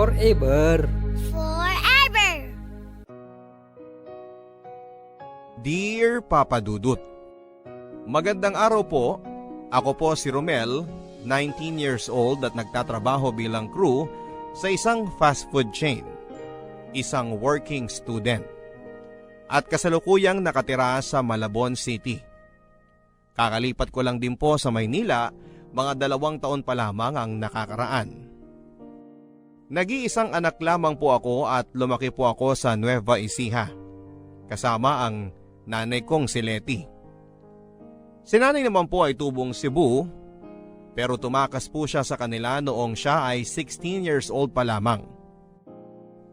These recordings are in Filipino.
Forever. Forever. Dear Papa Dudut, magandang araw po. Ako po si Romel, 19 years old at nagtatrabaho bilang crew sa isang fast food chain. Isang working student. At kasalukuyang nakatira sa Malabon City. Kakalipat ko lang din po sa Maynila, mga 2 taon pa lamang ang nakakaraan. Nag-iisang anak lamang po ako at lumaki po ako sa Nueva Ecija, kasama ang nanay kong si Letty. Si nanay naman po ay tubong Cebu, pero tumakas po siya sa kanila noong siya ay 16 years old pa lamang.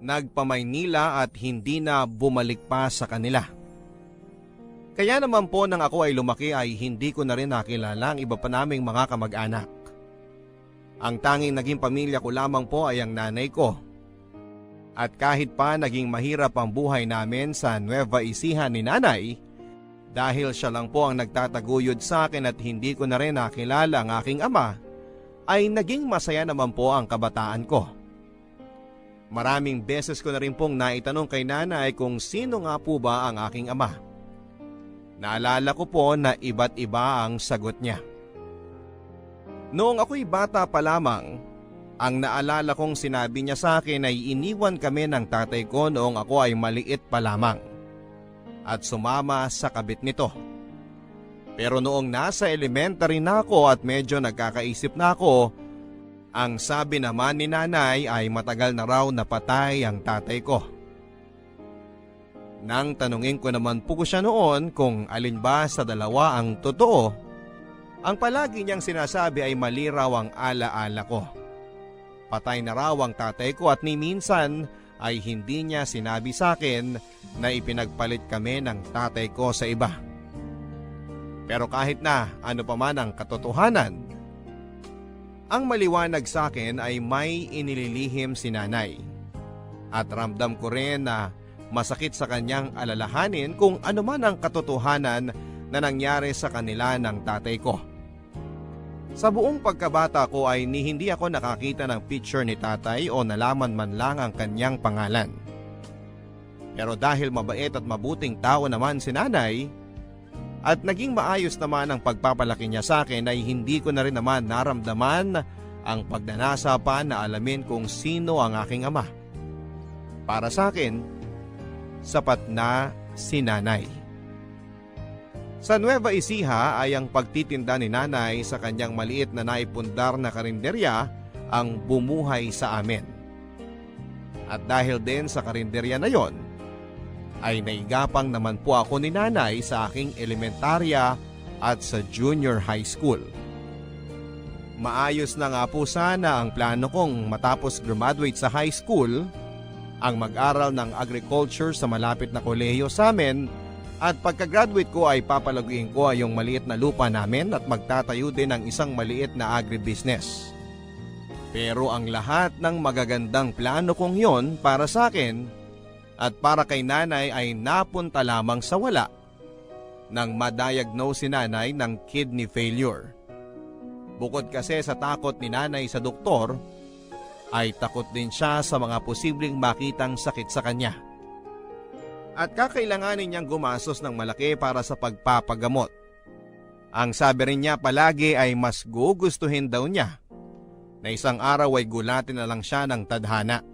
Nagpa-Maynila at hindi na bumalik pa sa kanila. Kaya naman po nang ako ay lumaki ay hindi ko na rin nakilala ang iba pa naming mga kamag-anak. Ang tanging naging pamilya ko lamang po ay ang nanay ko. At kahit pa naging mahirap ang buhay namin sa Nueva Ecija ni nanay, dahil siya lang po ang nagtataguyod sa akin at hindi ko na rin nakilala ang aking ama, ay naging masaya naman po ang kabataan ko. Maraming beses ko na rin pong naitanong kay nanay kung sino nga po ba ang aking ama. Naalala ko po na iba't iba ang sagot niya. Noong ako'y bata pa lamang, ang naalala kong sinabi niya sa akin ay iniwan kami ng tatay ko noong ako ay maliit pa lamang at sumama sa kabit nito. Pero noong nasa elementary na ako at medyo nagkakaisip na ako, ang sabi naman ni nanay ay matagal na raw napatay ang tatay ko. Nang tanungin ko naman po siya noon kung alin ba sa dalawa ang totoo, ang palagi niyang sinasabi ay mali raw ang alaala ko. Patay na raw ang tatay ko at ni minsan ay hindi niya sinabi sa akin na ipinagpalit kami ng tatay ko sa iba. Pero kahit na ano pa man ang katotohanan, ang maliwanag sa akin ay may inililihim si nanay. At ramdam ko rin na masakit sa kanyang alalahanin kung ano man ang katotohanan na nangyari sa kanila ng tatay ko. Sa buong pagkabata ko ay hindi ako nakakita ng picture ni tatay o nalaman man lang ang kanyang pangalan. Pero dahil mabait at mabuting tao naman si nanay at naging maayos naman ang pagpapalaki niya sa akin ay hindi ko na rin naman naramdaman ang pagnanasa pa na alamin kung sino ang aking ama. Para sa akin, sapat na si nanay. Sa Nueva Ecija ay ang pagtitinda ni nanay sa kanyang maliit na naipundar na karinderya ang bumuhay sa amin. At dahil din sa karinderya na yon, ay naigapang naman po ako ni nanay sa aking elementarya at sa junior high school. Maayos na nga po sana ang plano kong matapos graduate sa high school, ang mag-aral ng agriculture sa malapit na kolehiyo sa amin. At pagka-graduate ko ay papalaguin ko ay yung maliit na lupa namin at magtatayo din ng isang maliit na agribusiness. Pero ang lahat ng magagandang plano kong yon para sa akin at para kay nanay ay napunta lamang sa wala nang ma-diagnose si nanay ng kidney failure. Bukod kasi sa takot ni nanay sa doktor, ay takot din siya sa mga posibleng makitang sakit sa kanya. At kakailanganin niyang gumastos ng malaki para sa pagpapagamot. Ang sabi rin niya palagi ay mas gugustuhin daw niya na isang araw ay gulatin na lang siya ng tadhana.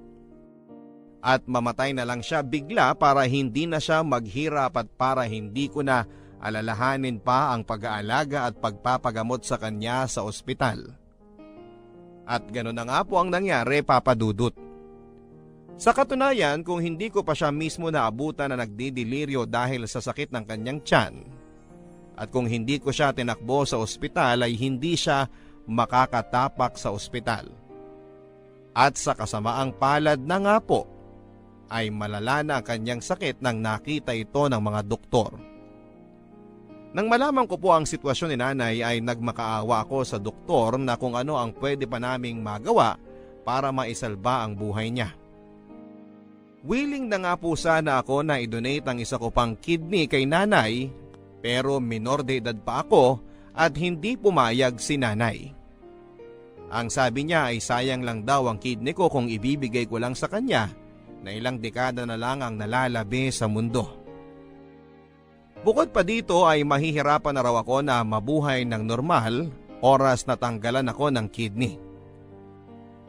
At mamatay na lang siya bigla para hindi na siya maghirap at para hindi ko na alalahanin pa ang pag-aalaga at pagpapagamot sa kanya sa ospital. At gano'n na nga po ang nangyari, Papa Dudut. Sa katunayan, kung hindi ko pa siya mismo naabutan na nagdidiliryo dahil sa sakit ng kanyang tiyan, at kung hindi ko siya tinakbo sa ospital ay hindi siya makakatapak sa ospital. At sa kasamaang palad na nga po, ay malala na ang kanyang sakit nang nakita ito ng mga doktor. Nang malaman ko po ang sitwasyon ni nanay ay nagmakaawa ako sa doktor na kung ano ang pwede pa naming magawa para maisalba ang buhay niya. Willing na nga po sana ako na i-donate ang isa ko pang kidney kay nanay, pero minor de edad pa ako at hindi pumayag si nanay. Ang sabi niya ay sayang lang daw ang kidney ko kung ibibigay ko lang sa kanya na ilang dekada na lang ang nalalabi sa mundo. Bukod pa dito ay mahihirapan na raw ako na mabuhay ng normal oras na tanggalan ako ng kidney.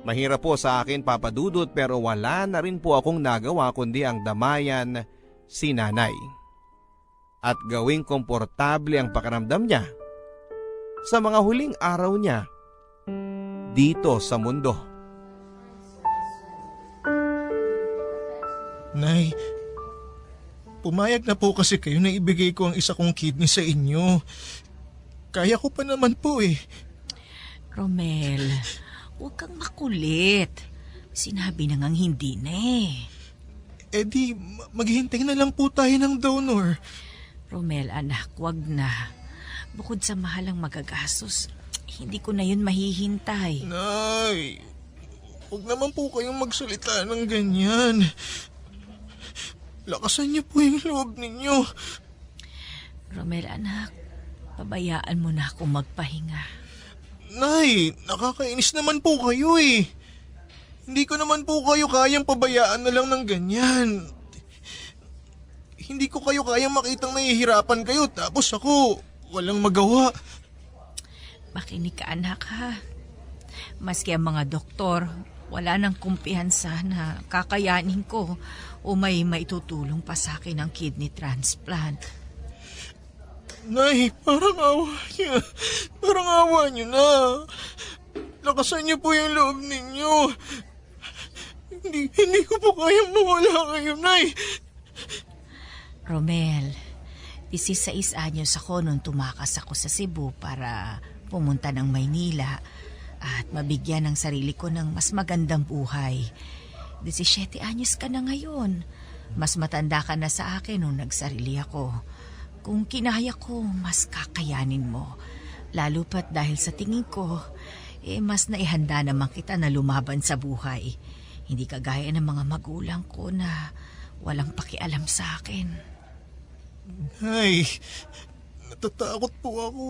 Mahirap po sa akin papadudot pero wala na rin po akong nagawa kundi ang damayan si nanay. At gawing komportable ang pakiramdam niya sa mga huling araw niya dito sa mundo. Nay, pumayag na po kasi kayo na ibigay ko ang isa kong kidney sa inyo. Kaya ko pa naman po eh. Romel, huwag kang makulit. Sinabi na ngang hindi na eh. Eh di, maghihintay na lang po tayo ng donor. Romel, anak, wag na. Bukod sa mahalang magagastos, hindi ko na yun mahihintay. Nay, huwag naman po kayong magsalita ng ganyan. Lakasan niyo po yung loob ninyo. Romel, anak, pabayaan mo na akong magpahinga. Nay, nakakainis naman po kayo eh. Hindi ko naman po kayo kayang pabayaan na lang ng ganyan. Hindi ko kayo kayang makitang nahihirapan kayo tapos ako walang magawa. Makinig ka, anak, ha? Maski ang mga doktor, wala nang kumpiyansa na kakayanin ko o may maitutulong pa sa akin ang kidney transplant. Nay, parang awa niyo. Parang awa niyo na. Lakasan niyo po yung loob ninyo. Hindi ko po kayang mawala kayo, Nay. Romel, 16 anyos ako nung tumakas ako sa Cebu para pumunta ng Maynila at mabigyan ng sarili ko ng mas magandang buhay. 17 anyos ka na ngayon. Mas matanda ka na sa akin nung nagsarili ako. Kung kinaya ko, mas kakayanin mo. Lalo pat dahil sa tingin ko, mas naihanda naman kita na lumaban sa buhay. Hindi kagaya ng mga magulang ko na walang pakialam sa akin. Nay, natatakot po ako.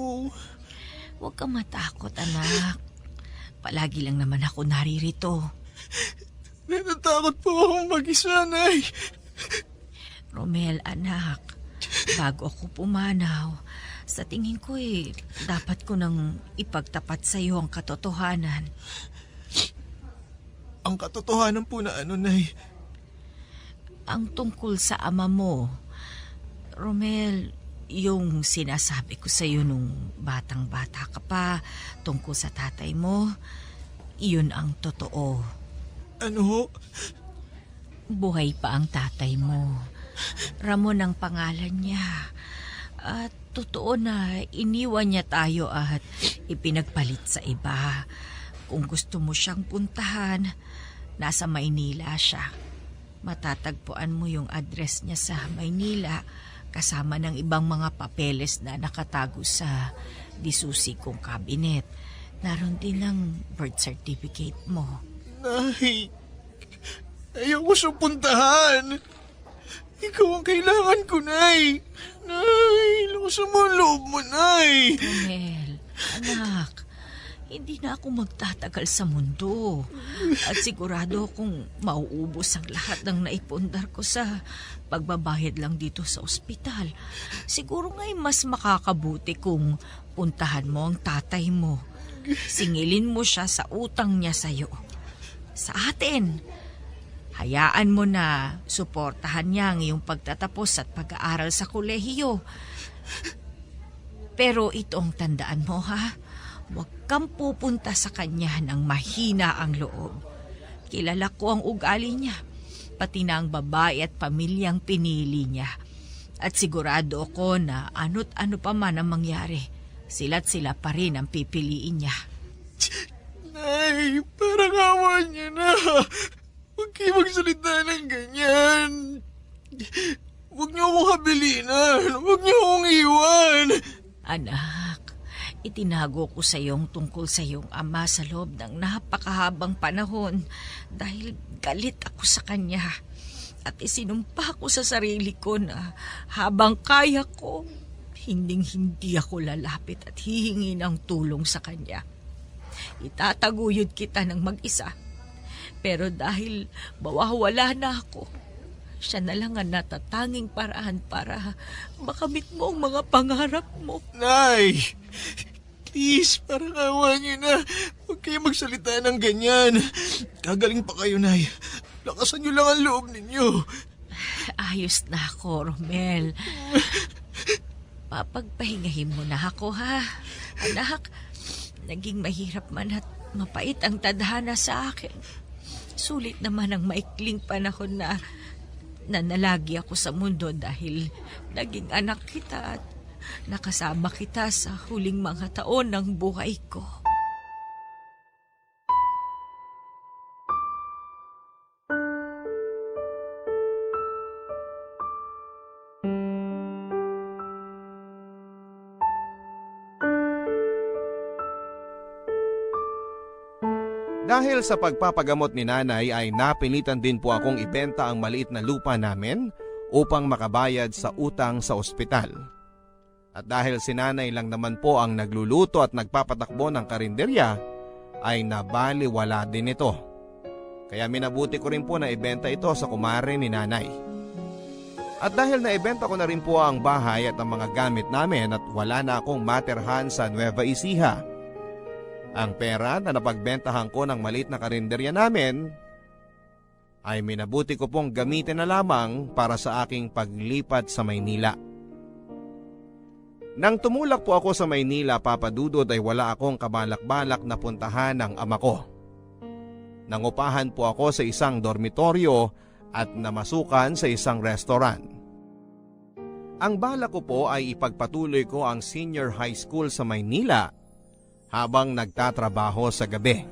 Huwag kang matakot, anak. Palagi lang naman ako naririto. Natatakot po akong mag-isa, Nay. Romel, anak, bago ako pumanaw, sa tingin ko dapat ko nang ipagtapat sa iyo ang katotohanan. Ang katotohanan po na ano, Nay? Ang tungkol sa ama mo. Romel, yung sinasabi ko sa iyo nung batang-bata ka pa tungkol sa tatay mo, iyon ang totoo. Ano? Buhay pa ang tatay mo. Ramon ang pangalan niya. At totoo na iniwan niya tayo at ipinagpalit sa iba. Kung gusto mo siyang puntahan, nasa Maynila siya. Matatagpuan mo yung address niya sa Maynila kasama ng ibang mga papeles na nakatago sa disusi kong cabinet. Naroon din ang birth certificate mo. Nay, ayoko siyang puntahan. Ikaw ang kailangan ko, Nay. Nay, lakasan mo ang loob mo, Nay. Romel, anak, hindi na ako magtatagal sa mundo. At sigurado akong mauubos ang lahat ng naipundar ko sa pagbabayad lang dito sa ospital. Siguro nga'y mas makakabuti kung puntahan mo ang tatay mo. Singilin mo siya sa utang niya sa'yo. Sa atin, hayaan mo na suportahan niya ang iyong pagtatapos at pag-aaral sa kolehiyo. Pero ito ang tandaan mo, ha? Huwag kang pupunta sa kanya ng mahina ang loob. Kilala ko ang ugali niya, pati na ang babae at pamilyang pinili niya. At sigurado ako na ano't ano pa man ang mangyari, sila't sila pa rin ang pipiliin niya. Nay, parang awa niyo na. Huwag kayo magsalita ng ganyan. Huwag niyo akong habilinan. Huwag niyo akong iwan. Anak, itinago ko sa iyong tungkol sa iyong ama sa loob ng napakahabang panahon dahil galit ako sa kanya. At isinumpa ko sa sarili ko na habang kaya ko, hindi ako lalapit at hihingi ng tulong sa kanya. itataguyod kita ng mag-isa. Pero dahil mawawala na ako, siya na lang ang natatanging paraan para makamit mo ang mga pangarap mo. Nay! Please, parang awa niyo na. Huwag kayo magsalita ng ganyan. Gagaling pa kayo, Nay. Lakasan niyo lang ang loob ninyo. Ayos na ako, Romel. Papagpahingahin mo na ako, ha? Anak, naging mahirap man at mapait ang tadhana sa akin. Sulit naman ang maikling panahon na nanalagi ako sa mundo dahil naging anak kita at nakasama kita sa huling mga taon ng buhay ko. Dahil sa pagpapagamot ni nanay ay napilitan din po akong ibenta ang maliit na lupa namin upang makabayad sa utang sa ospital. At dahil si nanay lang naman po ang nagluluto at nagpapatakbo ng karinderya, ay nabaliwala din ito. Kaya minabuti ko rin po na ibenta ito sa kumare ni nanay. At dahil naibenta ko na rin po ang bahay at ang mga gamit namin at wala na akong materhan sa Nueva Ecija, ang pera na napagbentahan ko ng maliit na karinderya namin ay minabuti ko pong gamitin na lamang para sa aking paglipat sa Maynila. Nang tumulak po ako sa Maynila, Papa Dudut, ay wala akong kabalak-balak na puntahan ng ama ko. Nangupahan po ako sa isang dormitoryo at namasukan sa isang restaurant. Ang balak ko po ay ipagpatuloy ko ang senior high school sa Maynila habang nagtatrabaho sa gabi.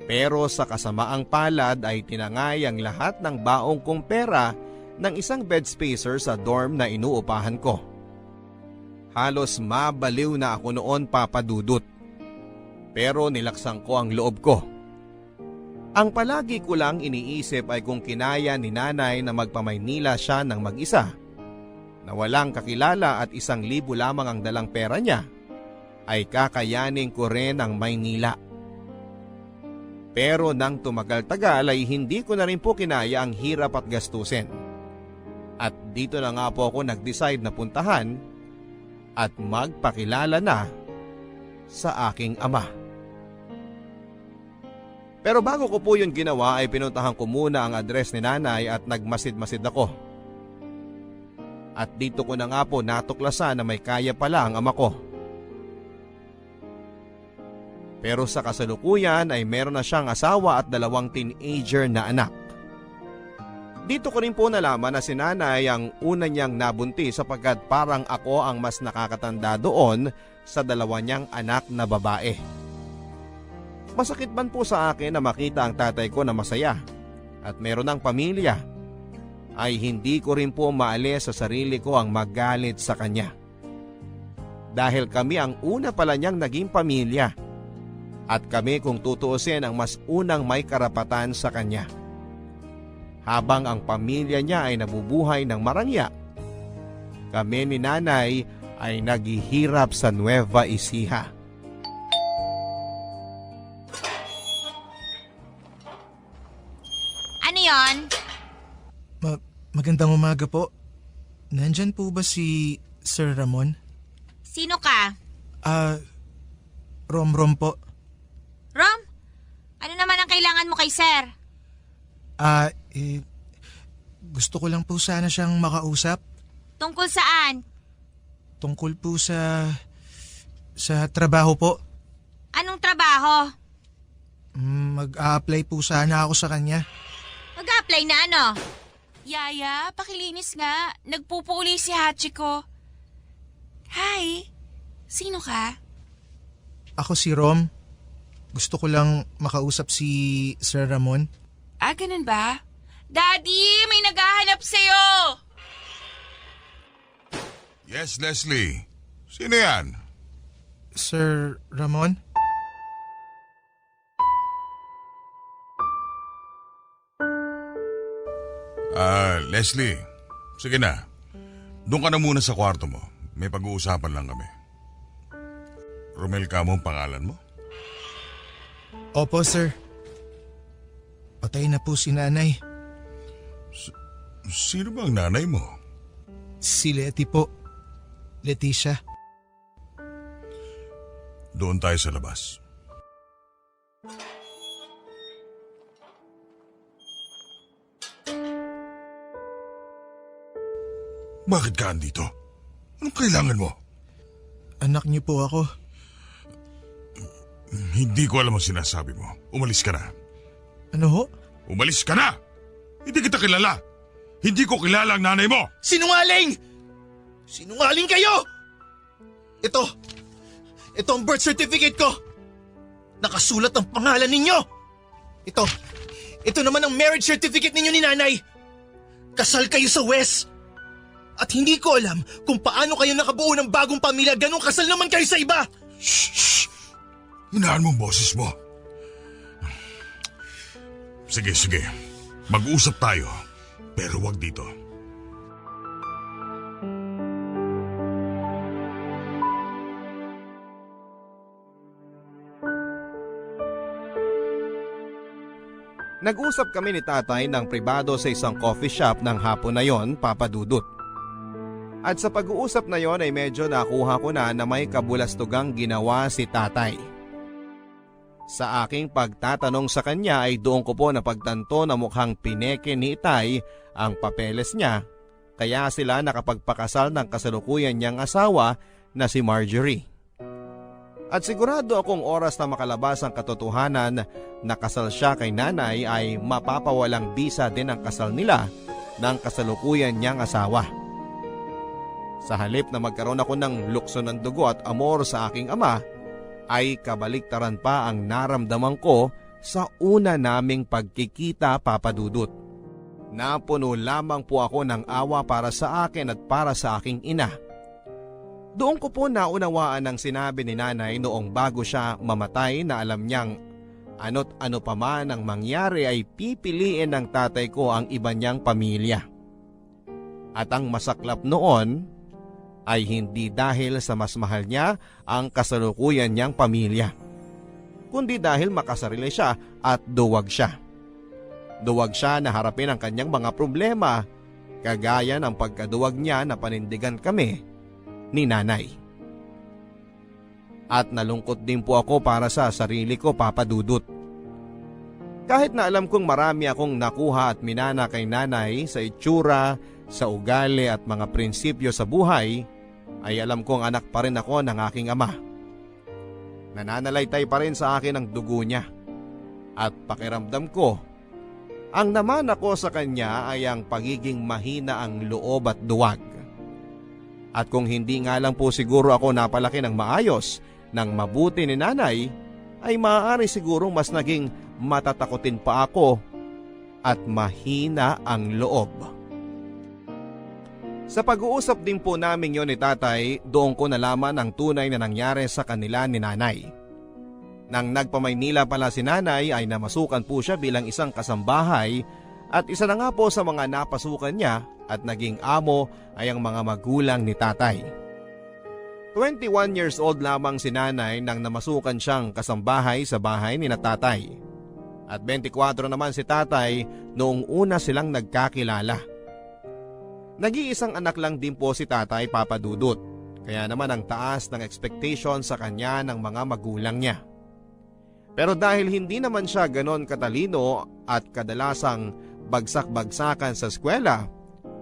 Pero sa kasamaang palad ay tinangay ang lahat ng baong kong pera ng isang bed spacer sa dorm na inuupahan ko. Halos mabaliw na ako noon, Papa Dudut. Pero nilaksan ko ang loob ko. Ang palagi ko lang iniisip ay kung kinaya ni nanay na magpamaynila siya ng mag-isa, na walang kakilala at 1,000 lamang ang dalang pera niya, ay kakayanin ko rin ang Maynila. Pero nang tumagal-tagal ay hindi ko na rin po kinaya ang hirap at gastusin. At dito na nga po ako nag-decide na puntahan at magpakilala na sa aking ama. Pero bago ko po yun ginawa ay pinuntahan ko muna ang address ni nanay at nagmasid-masid ako. At dito ko na nga po natuklasan na may kaya pala ang ama ko. Pero sa kasalukuyan ay meron na siyang asawa at 2 teenager na anak. Dito ko rin po nalaman na si nanay ang una niyang nabunti sapagkat parang ako ang mas nakakatanda doon sa 2 niyang anak na babae. Masakit man po sa akin na makita ang tatay ko na masaya at meron ng pamilya, ay hindi ko rin po maalis sa sarili ko ang magalit sa kanya. Dahil kami ang una pala niyang naging pamilya. At kami kung tutuusin ang mas unang may karapatan sa kanya. Habang ang pamilya niya ay nabubuhay ng marangya, kami ni nanay ay naghihirap sa Nueva Ecija. Ano yon? Magandang umaga po. Nandyan po ba si Sir Ramon? Sino ka? Rom po. Rom? Ano naman ang kailangan mo kay Sir? Gusto ko lang po sana siyang makausap. Tungkol saan? Tungkol po sa trabaho po. Anong trabaho? Mag-a-apply po sana ako sa kanya. Mag-apply na ano? Yaya, pakilinis nga. Nagpupuli si Hachiko. Hi, sino ka? Ako si Rom. Gusto ko lang makausap si Sir Ramon. Ganun ba? Daddy, may naghahanap sa'yo! Yes, Leslie. Sino yan? Sir Ramon? Leslie. Sige na. Doon ka na muna sa kwarto mo. May pag-uusapan lang kami. Romel ka mo ang pangalan mo? Opo, sir. Patay na po si nanay. Sino ba ang nanay mo? Si Letty po. Leticia. Doon tayo sa labas. Bakit ka andito? Anong kailangan mo? Anak niyo po ako. Hindi ko alam ang sinasabi mo. Umalis ka na. Ano ho? Umalis ka na! Hindi kita kilala! Hindi ko kilala ang nanay mo! Sinungaling! Sinungaling kayo! Ito ang birth certificate ko! Nakasulat ang pangalan ninyo! Ito naman ang marriage certificate ninyo ni nanay! Kasal kayo sa West! At hindi ko alam kung paano kayo nakabuo ng bagong pamilya, ganun kasal naman kayo sa iba! Shh! Hinaan mo ang boses mo. Sige. Mag-usap tayo. Pero wag dito. Nag-usap kami ni tatay ng pribado sa isang coffee shop ng hapon na yon, Papa Dudut. At sa pag-uusap na yon ay medyo nakuha ko na may kabulastugang ginawa si tatay. Sa aking pagtatanong sa kanya ay doon ko po napagtanto na mukhang pineke ni Itay ang papeles niya, kaya sila nakapagpakasal ng kasalukuyan niyang asawa na si Marjorie. At sigurado akong oras na makalabas ang katotohanan na kasal siya kay nanay ay mapapawalang bisa din ang kasal nila ng kasalukuyan niyang asawa. Sa halip na magkaroon ako ng lukso ng dugo at amor sa aking ama, ay kabaliktaran pa ang naramdaman ko sa una naming pagkikita, Papa Dudut. Napuno lamang po ako ng awa para sa akin at para sa aking ina. Doon ko po naunawaan ang sinabi ni nanay noong bago siya mamatay na alam niyang ano't ano pa man ang mangyari ay pipiliin ng tatay ko ang iba niyang pamilya. At ang masaklap noon ay hindi dahil sa mas mahal niya ang kasalukuyan niyang pamilya, kundi dahil makasarili siya at duwag siya. Duwag siya na harapin ang kanyang mga problema, kagaya ng pagkaduwag niya na panindigan kami ni nanay. At nalungkot din po ako para sa sarili ko, Papa Dudut. Kahit na alam kong marami akong nakuha at minana kay nanay sa itsura, sa ugali at mga prinsipyo sa buhay, ay alam kong anak pa rin ako ng aking ama. Nananalaytay pa rin sa akin ang dugo niya. At pakiramdam ko, ang naman ako sa kanya ay ang pagiging mahina ang loob at duwag. At kung hindi nga lang po siguro ako napalaki ng maayos, ng mabuti ni nanay, ay maaari sigurong mas naging matatakotin pa ako at mahina ang loob. Sa pag-uusap din po namin yon ni tatay, doon ko nalaman ang tunay na nangyari sa kanila ni nanay. Nang nagpamaynila pala si nanay ay namasukan po siya bilang isang kasambahay at isa na nga po sa mga napasukan niya at naging amo ay ang mga magulang ni tatay. 21 years old lamang si nanay nang namasukan siyang kasambahay sa bahay ni tatay. At 24 naman si tatay noong una silang nagkakilala. Nag-iisang anak lang din po si tatay, Papa Dudut, kaya naman ang taas ng expectation sa kanya ng mga magulang niya. Pero dahil hindi naman siya ganon katalino at kadalasang bagsak-bagsakan sa eskwela,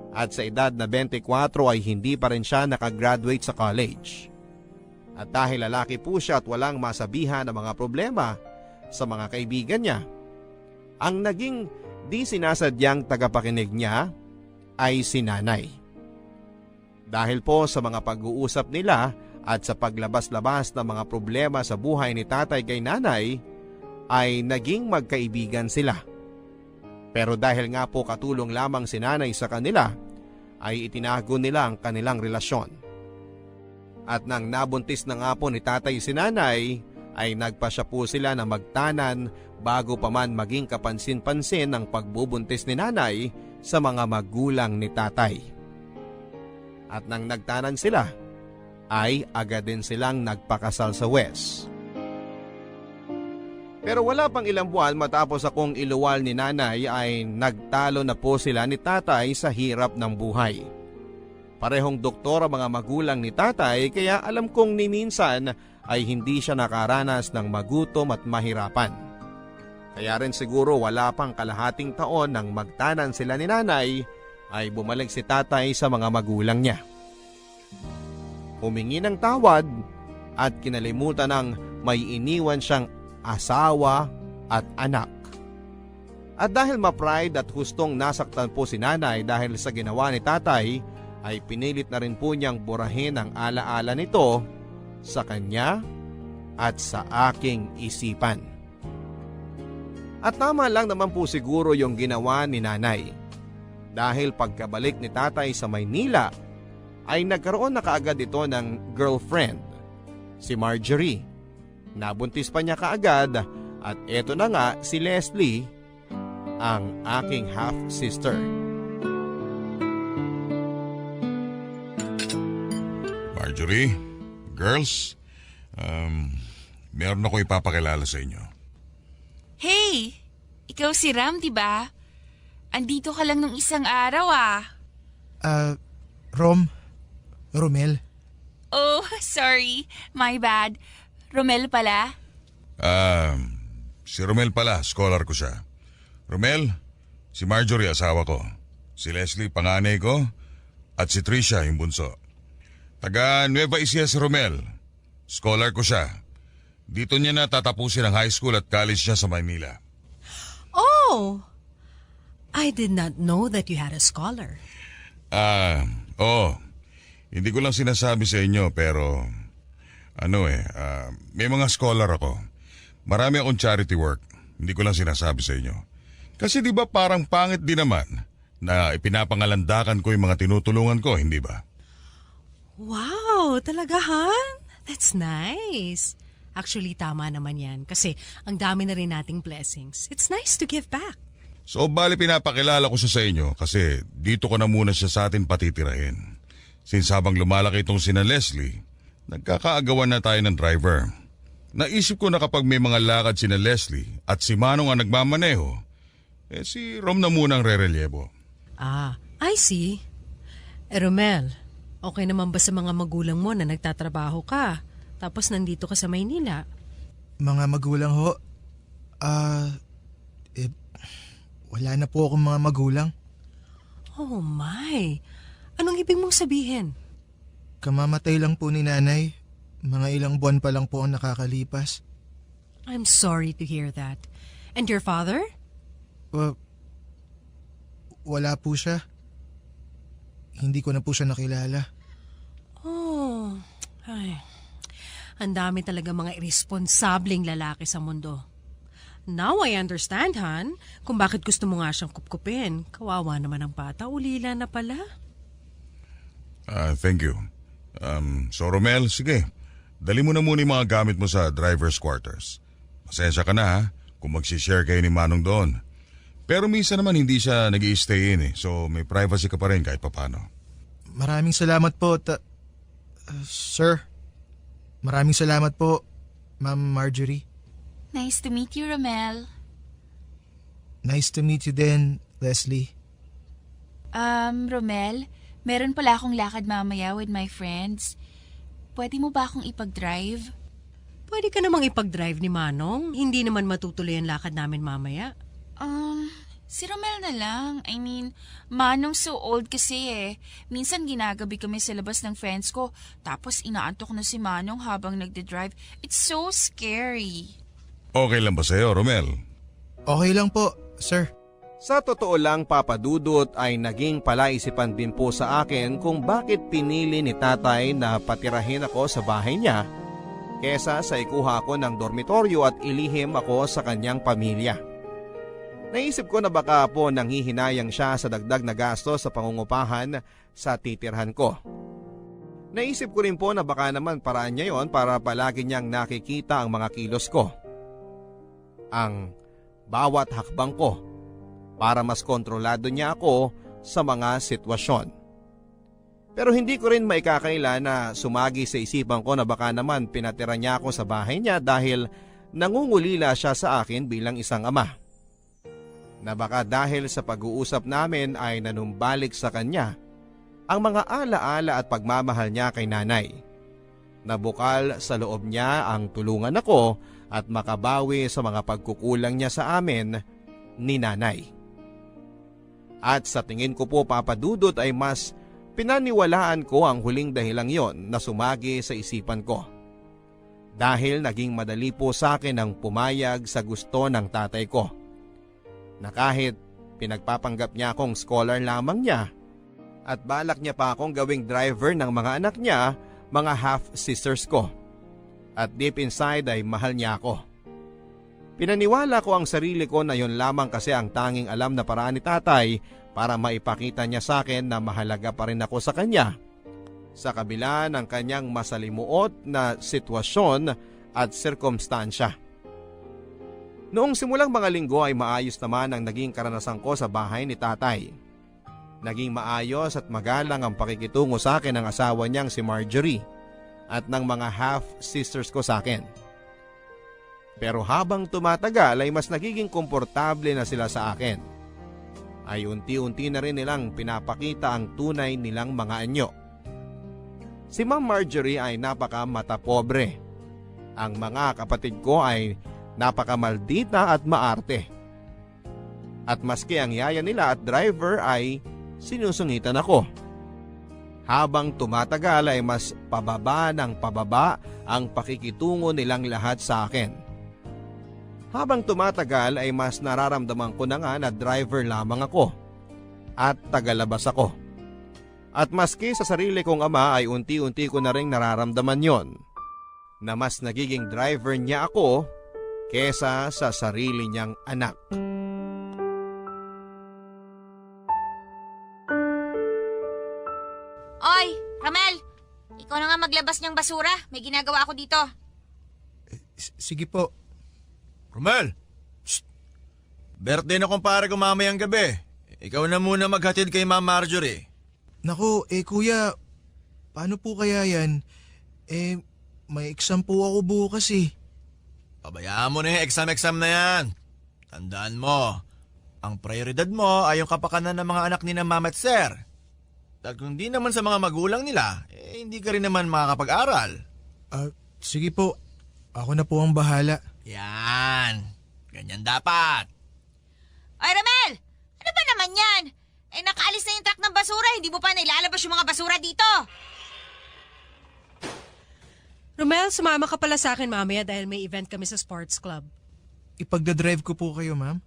at sa edad na 24 ay hindi pa rin siya nakagraduate sa college. At dahil lalaki po siya at walang masabihan ng mga problema sa mga kaibigan niya, ang naging di sinasadyang tagapakinig niya ay si nanay. Dahil po sa mga pag-uusap nila at sa paglabas-labas ng mga problema sa buhay ni tatay kay nanay, ay naging magkaibigan sila. Pero dahil nga po katulong lamang si nanay sa kanila, ay itinago nila ang kanilang relasyon. At nang nabuntis na nga po ni tatay si nanay, ay nagpasya po sila na magtanan bago pa man maging kapansin-pansin ang pagbubuntis ni nanay sa mga magulang ni tatay. At nang nagtanan sila, ay agad din silang nagpakasal sa West. Pero wala pang ilang buwan matapos akong iluwal ni nanay ay nagtalo na po sila ni tatay sa hirap ng buhay. Parehong doktor ang mga magulang ni tatay kaya alam kong ni minsan ay hindi siya nakaranas ng magutom at mahirapan. Kaya rin siguro wala pang kalahating taon nang magtanan sila ni nanay ay bumalik si tatay sa mga magulang niya. Humingi ng tawad at kinalimutan ng may iniwan siyang asawa at anak. At dahil ma-pride at hustong nasaktan po si nanay dahil sa ginawa ni tatay, ay pinilit na rin po niyang burahin ang alaala nito sa kanya at sa aking isipan. At tama lang naman po siguro yung ginawa ni nanay. Dahil pagkabalik ni tatay sa Maynila, ay nagkaroon na kaagad ito ng girlfriend, si Marjorie. Nabuntis pa niya kaagad at eto na nga si Leslie, ang aking half-sister. Marjorie, girls, meron ako ipapakilala sa inyo. Hey! Ikaw si Ram, di ba? Andito ka lang nung isang araw Romel. Oh, sorry. My bad. Romel pala? Si Romel pala, scholar ko siya. Romel, si Marjorie asawa ko. Si Leslie panganay ko at si Tricia yung bunso. Taga Nueva Ecija si Romel. Scholar ko siya. Dito niya na tatapusin ang high school at college niya sa Manila. Oh! I did not know that you had a scholar. Hindi ko lang sinasabi sa inyo pero may mga scholar ako. Marami akong charity work. Hindi ko lang sinasabi sa inyo. Kasi di ba parang pangit din naman na ipinapangalandakan ko yung mga tinutulungan ko, hindi ba? Wow! Talaga, Han? That's nice. Actually, tama naman yan. Kasi ang dami na rin nating blessings. It's nice to give back. So bali pinapakilala ko siya sa inyo kasi dito ko na muna siya sa atin patitirahin. Since habang lumalaki itong sina Leslie, nagkakaagawan na tayo ng driver. Naisip ko na kapag may mga lakad sina Leslie at si Manong ang nagmamaneho, si Rom na munang re-relievo. I see. Romel, okay naman ba sa mga magulang mo na nagtatrabaho ka? Tapos nandito ka sa Maynila? Mga magulang ho, wala na po akong mga magulang. Oh my! Anong ibig mong sabihin? Kamamatay lang po ni nanay. Mga ilang buwan pa lang po ang nakakalipas. I'm sorry to hear that. And your father? Wala po siya. Hindi ko na po siya nakilala. Oh, ay. Ang dami talaga mga irresponsableng lalaki sa mundo. Now I understand, Han, kung bakit gusto mo nga siyang kupkupin. Kawawa naman ang bata, ulila na pala. Thank you. So Romel, sige. Dali mo na muna yung mga gamit mo sa driver's quarters. Pasensya ka na ha, kung magsishare kayo ni Manong doon. Pero minsan naman hindi siya nag-i-stay in so may privacy ka pa rin kahit papano. Maraming salamat po, sir. Maraming salamat po, Ma'am Marjorie. Nice to meet you, Romel. Nice to meet you din, Leslie. Romel, meron pala akong lakad mamaya with my friends. Pwede mo ba akong ipag-drive? Pwede ka namang ipag-drive ni Manong. Hindi naman matutuloy ang lakad namin mamaya. Si Romel na lang. I mean, Manong so old kasi Minsan ginagabi kami sa labas ng friends ko, tapos inaantok na si Manong habang nagde-drive. It's so scary. Okay lang ba sa'yo, Romel? Okay lang po, sir. Sa totoo lang, Papa Dudut, ay naging palaisipan din po sa akin kung bakit pinili ni tatay na patirahin ako sa bahay niya kesa sa ikuha ako ng dormitoryo at ilihim ako sa kanyang pamilya. Naisip ko na baka po nanghihinayang siya sa dagdag na gasto sa pangungupahan sa titirhan ko. Naisip ko rin po na baka naman paraan niya yon para palagi niyang nakikita ang mga kilos ko. Ang bawat hakbang ko para mas kontrolado niya ako sa mga sitwasyon. Pero hindi ko rin maikakaila na sumagi sa isipan ko na baka naman pinatira niya ako sa bahay niya dahil nangungulila siya sa akin bilang isang ama. Na baka dahil sa pag-uusap namin ay nanumbalik sa kanya ang mga alaala at pagmamahal niya kay nanay. Nabukal sa loob niya ang tulungan ako at makabawi sa mga pagkukulang niya sa amin ni nanay. At sa tingin ko po, Papa Dudut, ay mas pinaniwalaan ko ang huling dahilang yon na sumagi sa isipan ko. Dahil naging madali po sa akin ang pumayag sa gusto ng tatay ko. Na kahit pinagpapanggap niya akong scholar lamang niya at balak niya pa akong gawing driver ng mga anak niya, mga half-sisters ko. At deep inside ay mahal niya ako. Pinaniwala ko ang sarili ko na yon lamang kasi ang tanging alam na paraan ni tatay para maipakita niya sa akin na mahalaga pa rin ako sa kanya. Sa kabila ng kanyang masalimuot na sitwasyon at sirkumstansya. Noong simulang mga linggo ay maayos naman ang naging karanasan ko sa bahay ni tatay. Naging maayos at magalang ang pakikitungo sa akin ng asawa niyang si Marjorie at ng mga half-sisters ko sa akin. Pero habang tumatagal ay mas nagiging komportable na sila sa akin. Ay unti-unti na rin nilang pinapakita ang tunay nilang mga anyo. Si Ma'am Marjorie ay napaka matapobre. Ang mga kapatid ko ay napakamaldita at maarte. At maski ang yaya nila at driver ay sinusungitan ako. Habang tumatagal ay mas pababa ng pababa ang pakikitungo nilang lahat sa akin. Habang tumatagal ay mas nararamdaman ko na nga na driver lamang ako at tagalabas ako. At maski sa sarili kong ama ay unti-unti ko na rin nararamdaman yon na mas nagiging driver niya ako kesa sa sarili niyang anak. Oy, Ramel! Ikaw na nga maglabas niyang basura. May ginagawa ako dito. Sige po. Romel! Shh! Birthday na kumpare ko mamayang gabi. Ikaw na muna maghatid kay Ma'am Marjorie. Naku, kuya, paano po kaya yan? May exam po ako bukas eh. Pabayaan mo na yung exam na yan. Tandaan mo, ang prioridad mo ay yung kapakanan ng mga anak ni na Ma'am at Sir. Dahil kung di naman sa mga magulang nila, hindi ka rin naman makakapag-aral. Sige po, ako na po ang bahala. Yan. Ganyan dapat. Oy, Ramel! Ano ba naman yan? Nakaalis na yung truck ng basura. Hindi mo pa nailalabas yung mga basura dito. Romel, sumama ka pala sa akin mamaya dahil may event kami sa sports club. Ipagdadrive ko po kayo, ma'am?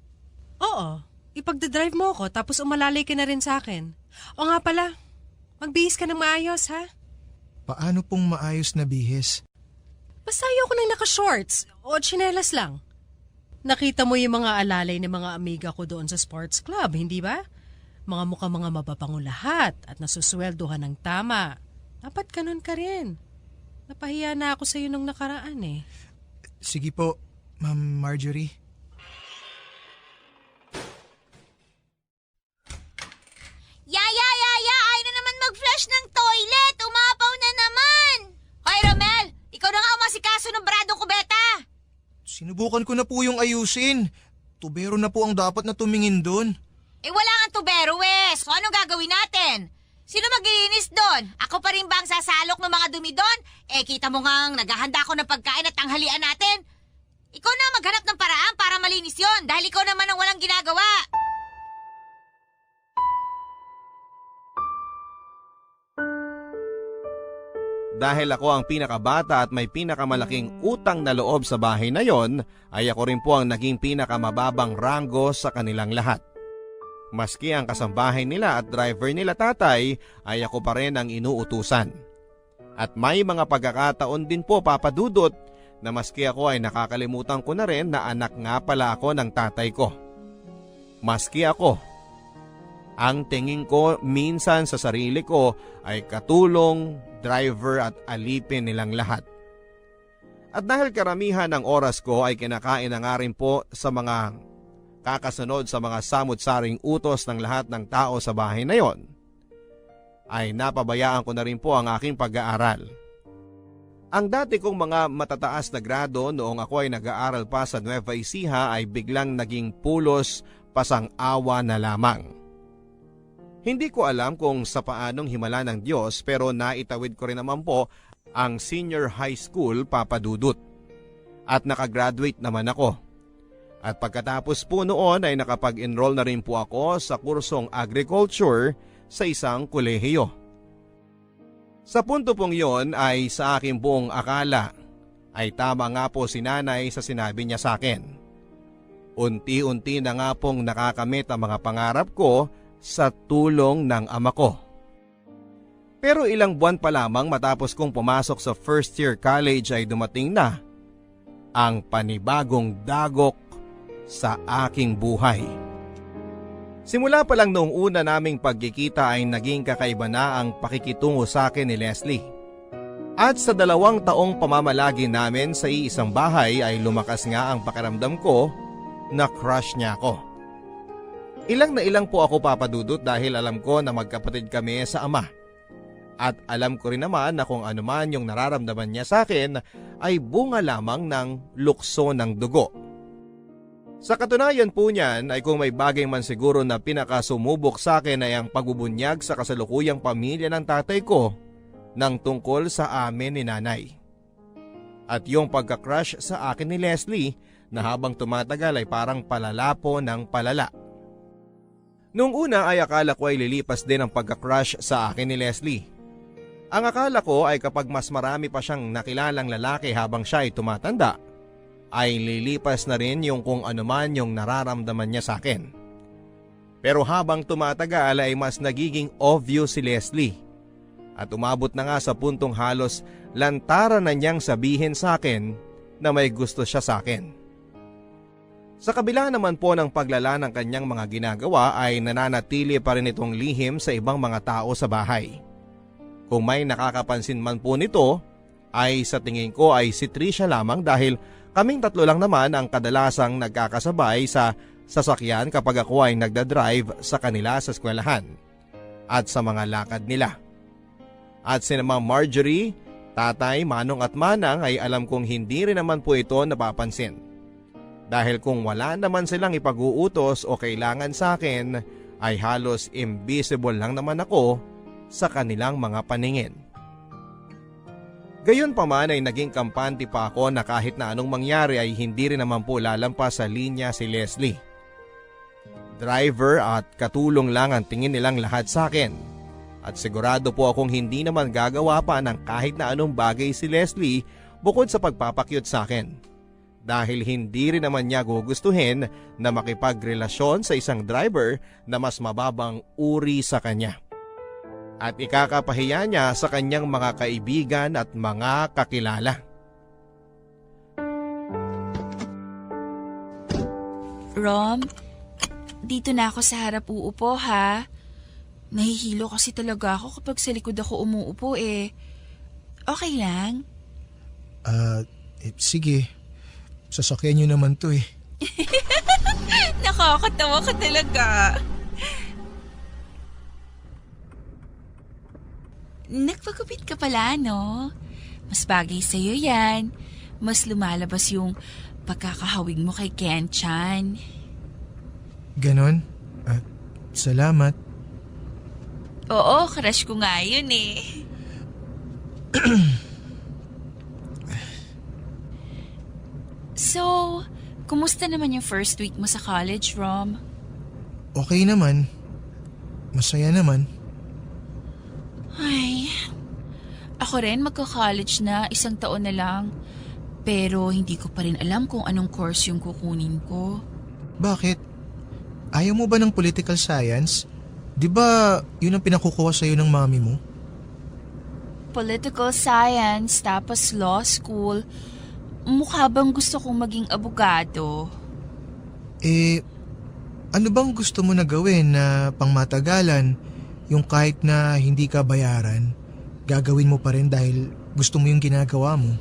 Oo, ipagdadrive mo ako tapos umalalay ka na rin sa akin. O nga pala, magbihis ka ng maayos ha? Paano pong maayos na bihis? Basta ayoko nang naka-shorts o tsinelas lang. Nakita mo yung mga alalay ng mga amiga ko doon sa sports club, hindi ba? Mga mga mababango lahat at nasusweldohan ng tama. Dapat ganun ka rin. Napahiya na ako sa iyo nung nakaraan eh. Sige po, Ma'am Marjorie. Yaya! Ay na naman mag-flush ng toilet! Umapaw na naman! Hoy, Ramel! Ikaw na nga umasikaso ng baradong kubeta! Sinubukan ko na po yung ayusin. Tubero na po ang dapat na tumingin doon. Wala nga tubero, So anong gagawin natin? Sino maglilinis doon? Ako pa rin ba ang sasalok ng mga dumi doon? Kita mo nga naghahanda ako ng pagkain at tanghalian natin. Ikaw na maghanap ng paraan para malinis yon dahil ikaw naman ang walang ginagawa. Dahil ako ang pinakabata at may pinakamalaking utang na loob sa bahay na yon, ay ako rin po ang naging pinakamababang ranggo sa kanilang lahat. Maski ang kasambahay nila at driver nila tatay ay ako pa rin ang inuutusan. At may mga pagkakataon din po, Papa Dudut, na maski ako ay nakakalimutan ko na rin na anak nga pala ako ng tatay ko. Maski ako, ang tingin ko minsan sa sarili ko ay katulong, driver at alipin nilang lahat. At dahil karamihan ng oras ko ay kinakain na nga rin po sa mga kakasunod sa mga samut-saring utos ng lahat ng tao sa bahay na yon, ay napabayaan ko na rin po ang aking pag-aaral. Ang dati kong mga matataas na grado noong ako ay nag-aaral pa sa Nueva Ecija ay biglang naging pulos pasang-awa na lamang. Hindi ko alam kung sa paanong himala ng Diyos pero naitawid ko rin naman po ang senior high school, Papa Dudut. At nakagraduate naman ako. At pagkatapos po noon ay nakapag-enroll na rin po ako sa kursong agriculture sa isang kolehiyo. Sa punto pong yon ay sa aking buong akala ay tama nga po si nanay sa sinabi niya sa akin. Unti-unti na nga pong nakakamit ang mga pangarap ko sa tulong ng ama ko. Pero ilang buwan pa lamang matapos kong pumasok sa first year college ay dumating na ang panibagong dagok sa aking buhay. Simula pa lang noong una naming pagkikita ay naging kakaiba na ang pakikitungo sa akin ni Leslie. At sa 2 taong pamamalagi namin sa iisang bahay ay lumakas nga ang pakiramdam ko na crush niya ako. Ilang na ilang po ako, Papa Dudut, dahil alam ko na magkapatid kami sa ama. At alam ko rin naman na kung ano man yung nararamdaman niya sa akin ay bunga lamang ng lukso ng dugo. Sa katunayan po niyan ay kung may bagay man siguro na pinakasumubok sa akin ay ang pagbubunyag sa kasalukuyang pamilya ng tatay ko nang tungkol sa amin ni nanay. At yung pagka-crush sa akin ni Leslie na habang tumatagal ay parang palala po ng palala. Noong una ay akala ko ay lilipas din ang pagka-crush sa akin ni Leslie. Ang akala ko ay kapag mas marami pa siyang nakilalang lalaki habang siya ay tumatanda, ay lilipas na rin yung kung ano man yung nararamdaman niya sa akin. Pero habang tumatagal ay mas nagiging obvious si Leslie. At umabot na nga sa puntong halos lantaran na niyang sabihin sa akin na may gusto siya sa akin. Sa kabila naman po ng paglala ng kanyang mga ginagawa ay nananatili pa rin itong lihim sa ibang mga tao sa bahay. Kung may nakakapansin man po nito ay sa tingin ko ay si Trisha lamang dahil kaming 3 lang naman ang kadalasang nagkakasabay sa sasakyan kapag ako ay nagdadrive sa kanila sa eskwelahan at sa mga lakad nila. At sina Ma'am Marjorie, Tatay, Manong at Manang ay alam kong hindi rin naman po ito napapansin. Dahil kung wala naman silang ipag-uutos o kailangan sa akin ay halos invisible lang naman ako sa kanilang mga paningin. Gayon pa man ay naging kampante pa ako na kahit na anong mangyari ay hindi rin naman po lalampas sa linya si Leslie. Driver at katulong lang ang tingin nilang lahat sa akin. At sigurado po akong hindi naman gagawa pa ng kahit na anong bagay si Leslie bukod sa pagpapakyut sa akin. Dahil hindi rin naman niya gugustuhin na makipagrelasyon sa isang driver na mas mababang uri sa kanya. At ikakapahiya niya sa kanyang mga kaibigan at mga kakilala. Rom, dito na ako sa harap uupo ha. Nahihilo kasi talaga ako kapag sa likod ako umuupo eh. Okay lang? Sige. Sasakyan niyo naman to eh. Nakakatawa ka talaga. Nagpagupit ka pala, no? Mas bagay sa'yo yan. Mas lumalabas yung pagkakahawig mo kay Ken-chan. Ganon? Salamat. Oo, crush ko nga yun eh. So, kumusta naman yung first week mo sa college, Rom? Okay naman. Masaya naman. Ay, ako rin magka-college na, 1 taon na lang. Pero hindi ko pa rin alam kung anong course yung kukunin ko. Bakit? Ayaw mo ba ng political science? Di ba yun ang pinakukuha sa'yo ng mami mo? Political science, tapos law school. Mukha bang gusto kong maging abogado? Ano bang gusto mo na gawin na pangmatagalan? Yung kahit na hindi ka bayaran, gagawin mo pa rin dahil gusto mo yung ginagawa mo?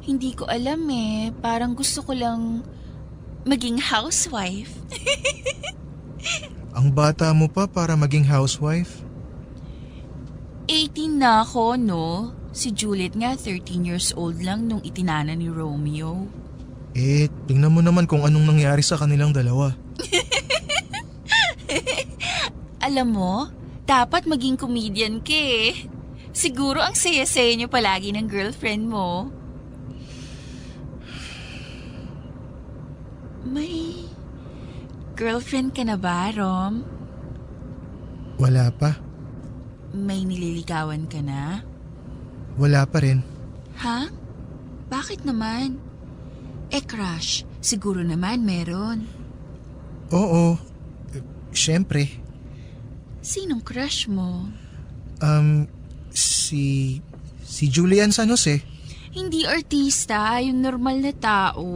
Hindi ko alam eh. Parang gusto ko lang maging housewife. Ang bata mo pa para maging housewife? 18 na ako, no? Si Juliet nga 13 years old lang nung itinana ni Romeo. Tingnan mo naman kung anong nangyari sa kanilang dalawa. Alam mo, dapat maging comedian ka eh. Siguro ang saya-saya niyo palagi ng girlfriend mo. May girlfriend ka na ba, Rom? Wala pa. May nililigawan ka na? Wala pa rin. Ha? Bakit naman? Crush, siguro naman meron. Oo. Siyempre. Sinong crush mo? Si Julian San Jose. Hindi artista, yung normal na tao.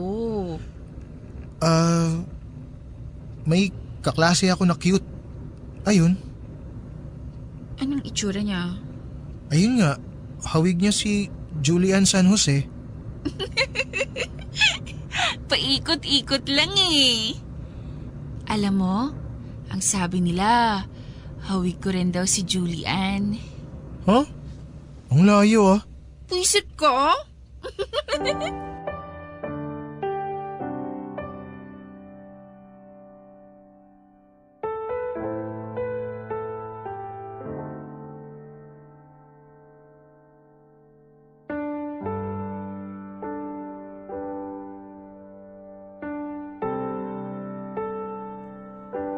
May kaklase ako na cute. Ayun. Anong itsura niya? Ayun nga. Hawig niya si Julian San Jose. Paikot-ikot lang eh. Alam mo, ang sabi nila, hawig ko rin daw si Julian. Huh? Ang layo ah. Puisit ka?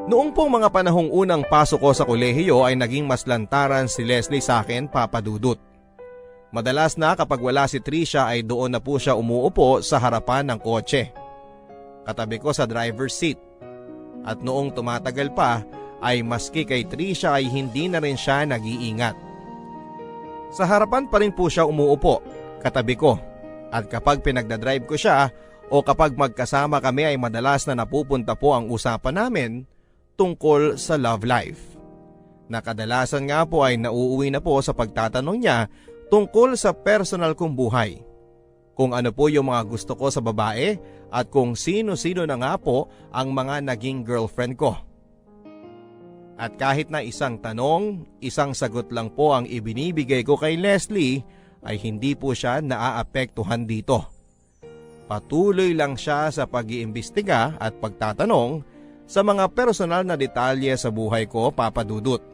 Noong pong mga panahong unang pasok ko sa kolehiyo ay naging mas lantaran si Leslie sa akin, Papa Dudut. Madalas na kapag wala si Trisha ay doon na po siya umuupo sa harapan ng kotse. Katabi ko sa driver's seat. At noong tumatagal pa ay maski kay Trisha ay hindi na rin siya nag-iingat. Sa harapan pa rin po siya umuupo, katabi ko. At kapag pinagdadrive ko siya o kapag magkasama kami ay madalas na napupunta po ang usapan namin tungkol sa love life. Nakadalasan nga po ay nauuwi na po sa pagtatanong niya tungkol sa personal kong buhay. Kung ano po yung mga gusto ko sa babae at kung sino-sino na nga po ang mga naging girlfriend ko. At kahit na isang tanong, isang sagot lang po ang ibinibigay ko kay Leslie ay hindi po siya naaapektuhan dito. Patuloy lang siya sa pag-iimbestiga at pagtatanong sa mga personal na detalye sa buhay ko, Papa Dudut.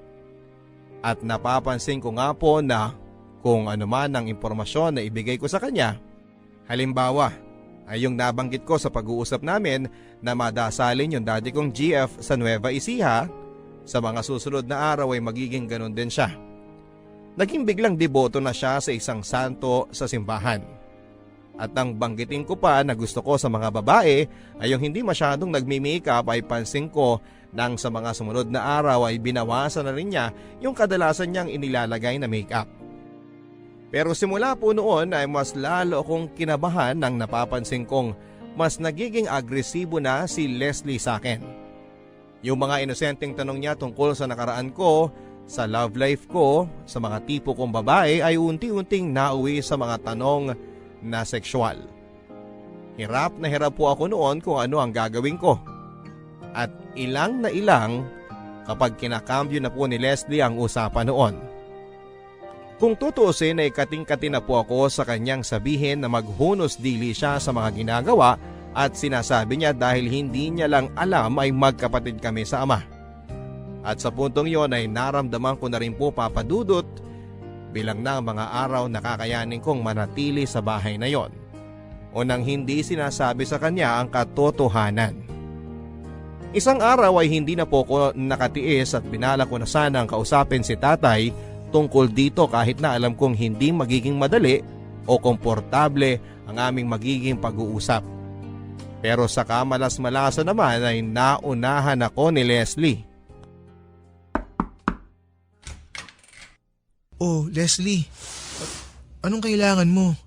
At napapansin ko nga po na kung ano man ang impormasyon na ibigay ko sa kanya, halimbawa ay yung nabanggit ko sa pag-uusap namin na madasalin yung daddy kong GF sa Nueva Ecija, sa mga susunod na araw ay magiging ganun din siya. Naging biglang deboto na siya sa isang santo sa simbahan. At nang banggitin ko pa na gusto ko sa mga babae ay yung hindi masyadong nagmi-makeup ay pansin ko nang sa mga sumunod na araw ay binawasan na rin niya yung kadalasan niyang inilalagay na makeup. Pero simula po noon ay mas lalo akong kinabahan nang napapansin kong mas nagiging agresibo na si Leslie sa akin. Yung mga inosenteng tanong niya tungkol sa nakaraan ko, sa love life ko, sa mga tipo kong babae ay unti-unting nauwi sa mga tanong na sexual. Hirap na hirap po ako noon kung ano ang gagawin ko. At ilang na ilang kapag kinakambyo na po ni Leslie ang usapan noon. Kung tutuusin ay kating-kati na po ako sa kanyang sabihin na maghunos dili siya sa mga ginagawa at sinasabi niya dahil hindi niya lang alam ay magkapatid kami sa ama. At sa puntong yon ay naramdaman ko na rin po, Papa Dudut, bilang na mga araw nakakayanin kong manatili sa bahay na yon o nang hindi sinasabi sa kanya ang katotohanan. Isang araw ay hindi na po ko nakatiis at binala ko na sanang kausapin si tatay tungkol dito kahit na alam kong hindi magiging madali o komportable ang aming magiging pag-uusap. Pero sa kamalas-malasa naman ay naunahan ako ni Leslie. Oh, Leslie. Anong kailangan mo?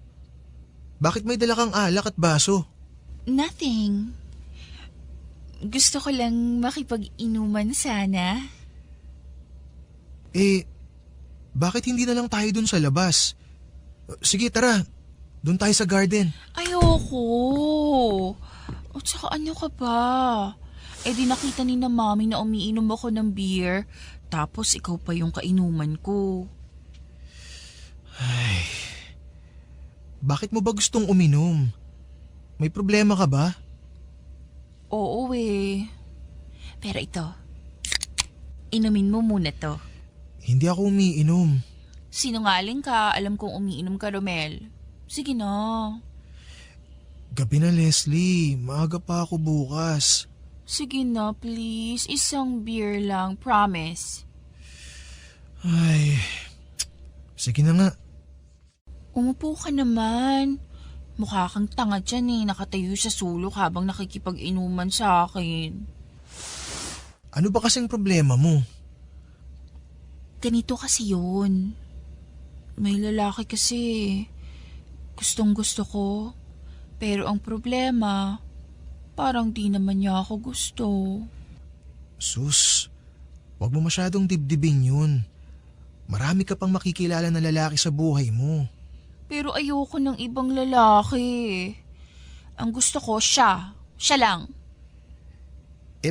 Bakit may dala kang alak at baso? Nothing. Gusto ko lang makipag-inuman sana. Bakit hindi na lang tayo dun sa labas? Sige, tara. Dun tayo sa garden. Ayoko. O tsaka ano ka ba? Di nakita ni na mami na umiinom ako ng beer, tapos ikaw pa yung kainuman ko. Bakit mo ba gustong uminom? May problema ka ba? Oo Pero ito, inumin mo muna to. Hindi ako umiinom. Sinungaling ka, alam kong umiinom ka, Romel. Sige na. Gabi na, Leslie. Maaga pa ako bukas. Sige na, please. Isang beer lang, promise. Ay, sige na nga. Umupo ka naman. Mukha kang tanga dyan nakatayo sa sulok habang nakikipag-inuman sa akin. Ano ba kasing problema mo? Ganito kasi yun. May lalaki kasi. Gustong gusto ko. Pero ang problema, parang di naman niya ako gusto. Sus, wag mo masyadong dibdibin yun. Marami ka pang makikilala na lalaki sa buhay mo. Pero ayoko ng ibang lalaki. Ang gusto ko siya. Siya lang.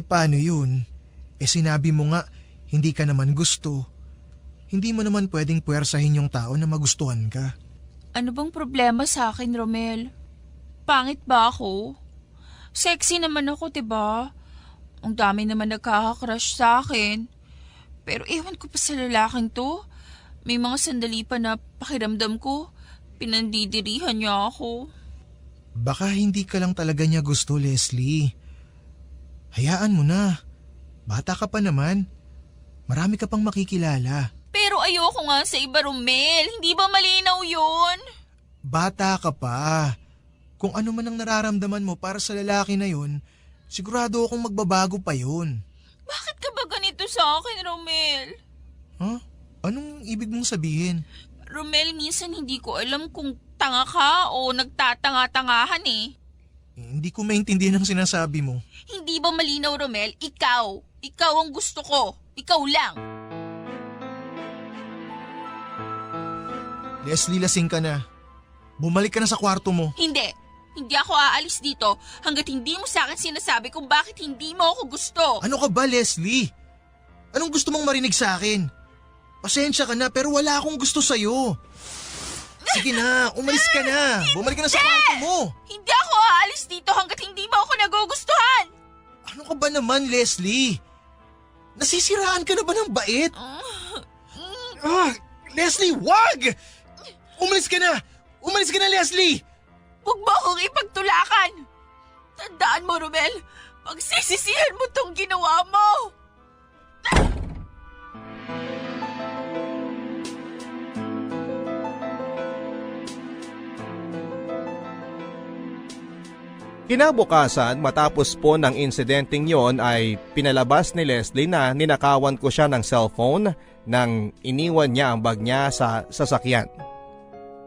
Paano yun? Sinabi mo nga, hindi ka naman gusto. Hindi mo naman pwedeng puwersahin yung tao na magustuhan ka. Ano bang problema sa akin, Romel? Pangit ba ako? Sexy naman ako, diba? Ang dami naman nagkaka-crush sa akin. Pero ewan ko pa sa lalaking to. May mga sandali pa na pakiramdam ko, pinandidirihan niya ako. Baka hindi ka lang talaga niya gusto, Leslie. Hayaan mo na. Bata ka pa naman. Marami ka pang makikilala. Pero ayoko nga sa iba, Romel. Hindi ba malinaw yun? Bata ka pa. Kung ano man ang nararamdaman mo para sa lalaki na yun, sigurado akong magbabago pa yun. Bakit ka ba ganito sa akin, Romel? Huh? Anong ibig mong sabihin? Romel, minsan hindi ko alam kung tanga ka o nagtatanga-tangahan Hindi ko maintindihan ang sinasabi mo. Hindi ba malinaw, Romel? Ikaw. Ikaw ang gusto ko. Ikaw lang. Leslie, lasing ka na. Bumalik ka na sa kwarto mo. Hindi. Hindi ako aalis dito hanggat hindi mo sa akin sinasabi kung bakit hindi mo ako gusto. Ano ka ba, Leslie? Anong gusto mong marinig sa akin? Pasensya ka na pero wala akong gusto sa'yo. Sige na, umalis ka na. Bumalik ka na sa kwarto mo. Hindi ako aalis dito hanggat hindi mo ako nagugustuhan. Ano ka ba naman, Leslie? Nasisiraan ka na ba ng bait? Leslie, wag! Umalis ka na! Umalis ka na, Leslie! Huwag mo akong ipagtulakan. Tandaan mo, Romel. Pagsisisihan mo tong ginawa mo. Kinabukasan matapos po ng insidenteng yon ay pinalabas ni Leslie na ninakawan ko siya ng cellphone nang iniwan niya ang bag niya sa sasakyan.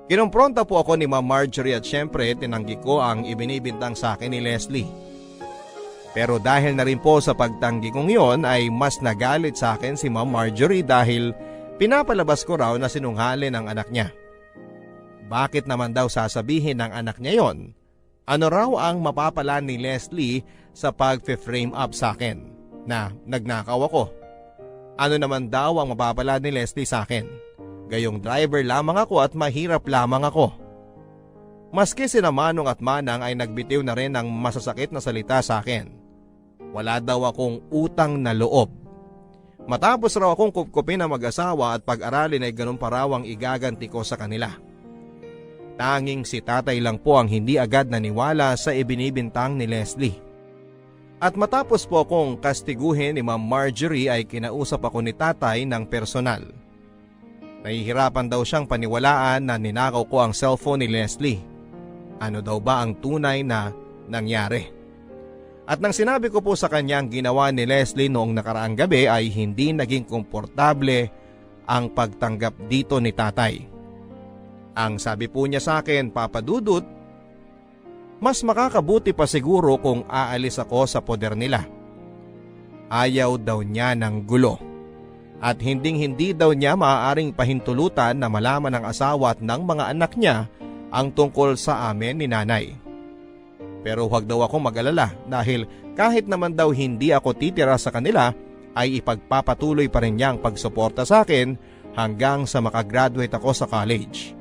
Kinumpronta po ako ni Ma'am Marjorie at syempre tinanggi ko ang ibinibintang sa akin ni Leslie. Pero dahil na rin po sa pagtanggi kong yon ay mas nagalit sa akin si Ma'am Marjorie dahil pinapalabas ko raw na sinungaling ang anak niya. Bakit naman daw sasabihin ng anak niya yon? Ano raw ang mapapala ni Leslie sa pag-frame up sa akin na nagnakaw ako? Ano naman daw ang mapapala ni Leslie sa akin? Gayong driver lamang ako at mahirap lamang ako. Maski sina Manong at Manang ay nagbitiw na rin ng masasakit na salita sa akin. Wala daw akong utang na loob. Matapos raw akong kupkupin na mag-asawa at pag-aralin ay ganun pa raw ang igaganti ko sa kanila. Tanging si tatay lang po ang hindi agad naniwala sa ibinibintang ni Leslie. At matapos po akong kastiguhin ni Ma'am Marjorie ay kinausap ako ni tatay ng personal. Nahihirapan daw siyang paniwalaan na ninakaw ko ang cellphone ni Leslie. Ano daw ba ang tunay na nangyari? At nang sinabi ko po sa kanya ang ginawa ni Leslie noong nakaraang gabi ay hindi naging komportable ang pagtanggap dito ni tatay. Ang sabi po niya sa akin, Papa Dudut, mas makakabuti pa siguro kung aalis ako sa poder nila. Ayaw daw niya ng gulo. At hinding-hindi daw niya maaaring pahintulutan na malaman ng asawa at ng mga anak niya ang tungkol sa amin ni nanay. Pero huwag daw ako mag-alala dahil kahit naman daw hindi ako titira sa kanila ay ipagpapatuloy pa rin niya ang pagsuporta sa akin hanggang sa makagraduate ako sa college.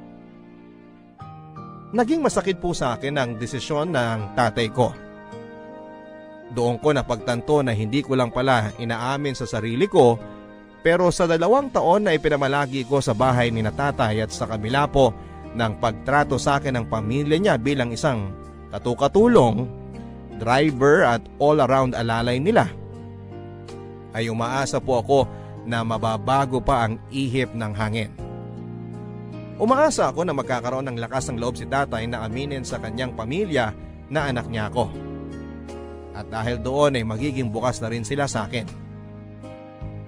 Naging masakit po sa akin ang desisyon ng tatay ko. Doon ko napagtanto na hindi ko lang pala inaamin sa sarili ko, pero sa 2 taon na ipinamalagi ko sa bahay ni tatay at sa kabila po ng pagtrato sa akin ng pamilya niya bilang isang katukatulong, driver at all-around alalay nila, ay umaasa po ako na mababago pa ang ihip ng hangin. Umaasa ako na magkakaroon ng lakas ng loob si tatay na aminin sa kanyang pamilya na anak niya ako. At dahil doon ay magiging bukas na rin sila sa akin.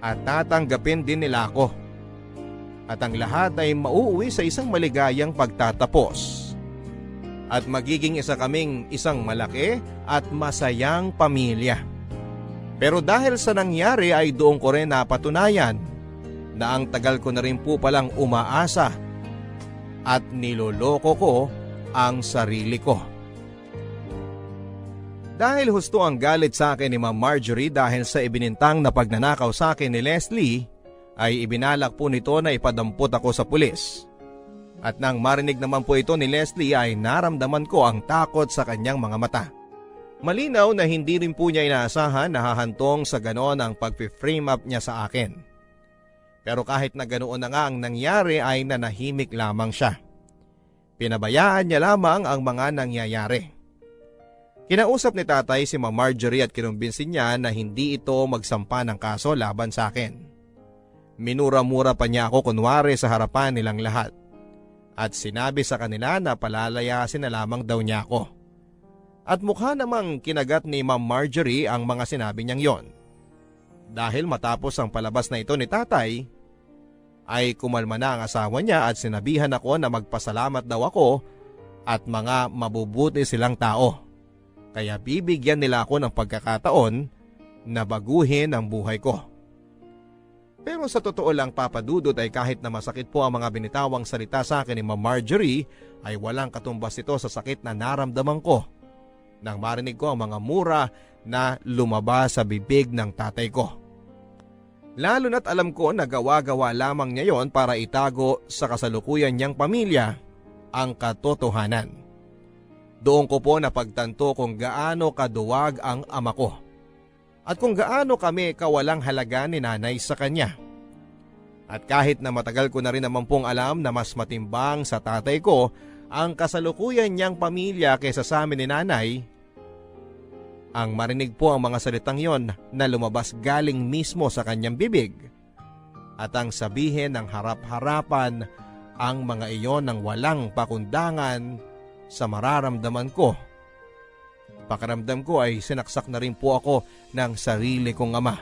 At tatanggapin din nila ako. At ang lahat ay mauuwi sa isang maligayang pagtatapos. At magiging isa kaming isang malaki at masayang pamilya. Pero dahil sa nangyari ay doon ko rin napatunayan na ang tagal ko na rin po palang umaasa at niloloko ko ang sarili ko. Dahil husto ang galit sa akin ni Ma'am Marjorie dahil sa ibinintang na pagnanakaw sa akin ni Leslie, ay ibinalak po nito na ipadampot ako sa pulis. At nang marinig naman po ito ni Leslie ay naramdaman ko ang takot sa kanyang mga mata. Malinaw na hindi rin po niya inaasahan na hahantong sa ganoon ang pag-frame up niya sa akin. Pero kahit na ganoon na nga ang nangyari ay nanahimik lamang siya. Pinabayaan niya lamang ang mga nangyayari. Kinausap ni tatay si Ma'am Marjorie at kinumbinsin niya na hindi ito magsampa ng kaso laban sa akin. Minura-mura pa niya ako kunwari sa harapan nilang lahat. At sinabi sa kanila na palalayasin na lamang daw niya ako. At mukha namang kinagat ni Ma'am Marjorie ang mga sinabi niyang yon. Dahil matapos ang palabas na ito ni tatay, ay kumalma na ang asawa niya at sinabihan ako na magpasalamat daw ako at mga mabubuti silang tao. Kaya bibigyan nila ako ng pagkakataon na baguhin ang buhay ko. Pero sa totoo lang papadudot ay kahit na masakit po ang mga binitawang salita sa akin ni Ma'am Marjorie ay walang katumbas ito sa sakit na naramdaman ko nang marinig ko ang mga mura na lumabas sa bibig ng tatay ko. Lalo na't alam ko na gawa-gawa lamang niya yon para itago sa kasalukuyan niyang pamilya ang katotohanan. Doon ko po napagtanto kung gaano kaduwag ang ama ko at kung gaano kami kawalang halaga ni nanay sa kanya. At kahit na matagal ko na rin naman pong alam na mas matimbang sa tatay ko ang kasalukuyan niyang pamilya kaysa sa amin ni nanay, ang marinig po ang mga salitang yon na lumabas galing mismo sa kanyang bibig at ang sabihin ng harap-harapan ang mga iyon ng walang pakundangan sa mararamdaman ko. Pakiramdam ko ay sinaksak na rin po ako ng sarili kong ama.